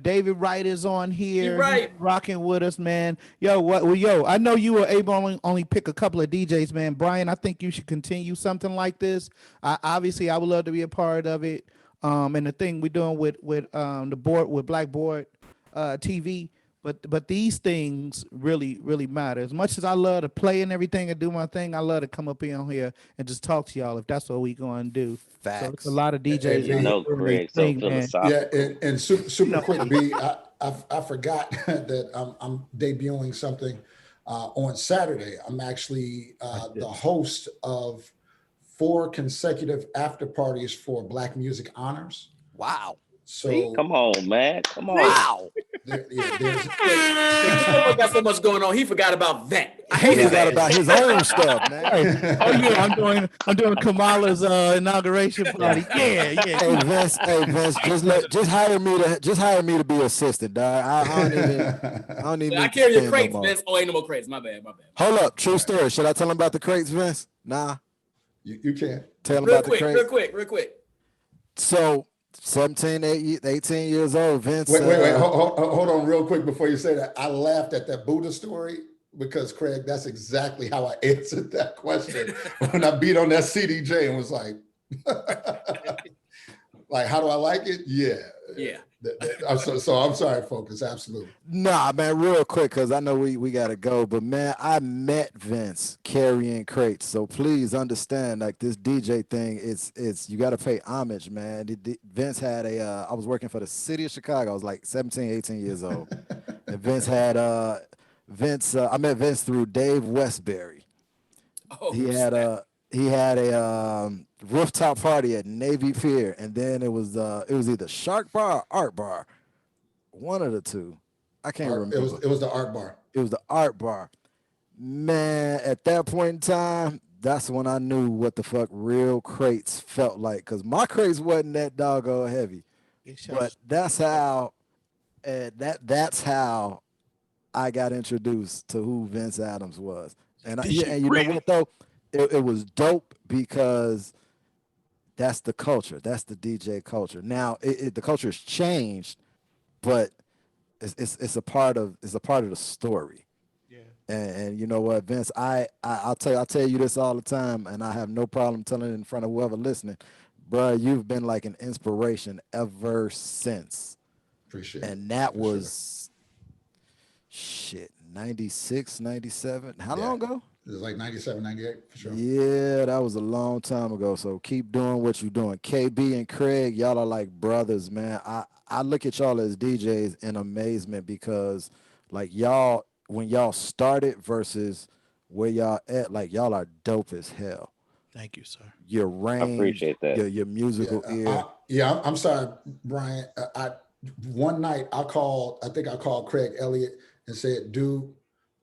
David Wright is on here. Right. He's rocking with us, man. Yo, what? Well, yo, I know you were able to only pick a couple of DJs, man. Brian, I think you should continue something like this. Obviously, I would love to be a part of it. And the thing we're doing with the board with Blackboard TV. But these things really matter. As much as I love to play and everything and do my thing, I love to come up in here and just talk to y'all if that's what we going to do. Facts. So it's a lot of DJs. You know, Craig, so philosophical. Yeah, and super quick, B. I forgot that I'm debuting something on Saturday. I'm actually the host of 4 consecutive after parties for Black Music Honors. Wow. So Come on, man. Come on. Wow. there's Got so much going on. He forgot about that. I He hate forgot that. about his own stuff, man. Oh yeah, I'm doing Kamala's inauguration party. Yeah. Hey Vince, just hire me to be assistant, dog. I don't even. I carry your stand crates, no more. Vince. Oh, ain't no more crates. My bad. Hold up, true story. Should I tell him about the crates, Vince? Nah, you can. tell him Real about the crates. quick. So 17, 18 years old, Vince. Wait. Hold on real quick before you say that. I laughed at that Buddha story because, Craig, that's exactly how I answered that question when I beat on that CDJ and was like, like, how do I like it? Yeah. So I'm sorry, folks. Absolutely. Nah, man, real quick, because I know we got to go. But, man, I met Vince carrying crates. So please understand, like, this DJ thing, it's you got to pay homage, man. Vince had I was working for the city of Chicago. I was like 17, 18 years old. And Vince had, I met Vince through Dave Westbury. Oh, He had a rooftop party at Navy Pier, and then it was either Shark Bar or Art Bar, one of the two. I can't remember. It was the Art Bar. It was the Art Bar. Man, at that point in time, that's when I knew what the fuck real crates felt like, because my crates wasn't that doggone heavy. But that's how that's how I got introduced to who Vince Adams was. And and you know what though? It was dope because that's the culture. That's the DJ culture. Now the culture has changed, but it's a part of the story. Yeah. And you know what, Vince, I'll tell you this all the time, and I have no problem telling it in front of whoever listening, bro. You've been like an inspiration ever since. Appreciate it. And that was shit, 96, 97. How long ago? It was like 97, 98 for sure. Yeah, that was a long time ago. So keep doing what you're doing. KB and Craig, y'all are like brothers, man. I look at y'all as DJs in amazement because like y'all, when y'all started versus where y'all at, like y'all are dope as hell. Thank you, sir. Your range, I appreciate that. your musical ear. I'm sorry, Brian. One night I called Craig Elliot and said, dude,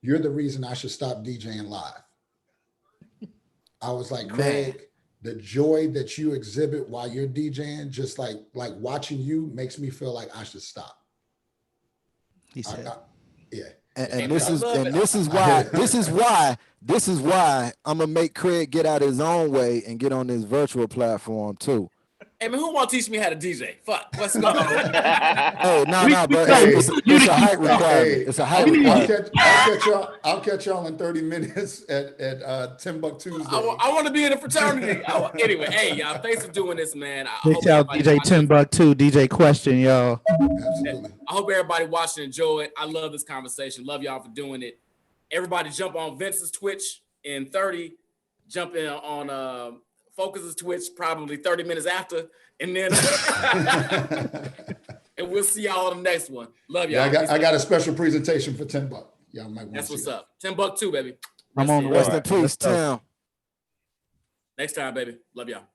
you're the reason I should stop DJing live. I was like, Craig, the joy that you exhibit while you're DJing, just like watching you makes me feel like I should stop. He said, yeah. And this is why I'm gonna make Craig get out his own way and get on this virtual platform too. Hey man, who want to teach me how to DJ? Fuck, what's going on? Hey, no, but it's a height requirement. It's a height requirement. I'll catch y'all in 30 minutes at Timbuktu's. I want to be in a fraternity. Anyway, hey y'all, thanks for doing this, man. Big shout out DJ Timbuktu, DJ Question, y'all. Absolutely. I hope everybody watching enjoy it. I love this conversation. Love y'all for doing it. Everybody jump on Vince's Twitch in 30. Jump in on Focus's Twitch probably 30 minutes after, and then and we'll see y'all on the next one. Love y'all. Yeah, I got a special presentation for $10. Y'all might want That's to what's see up. $10 too, baby. I'm on the Rest way. in peace, Tim. Next time, baby. Love y'all.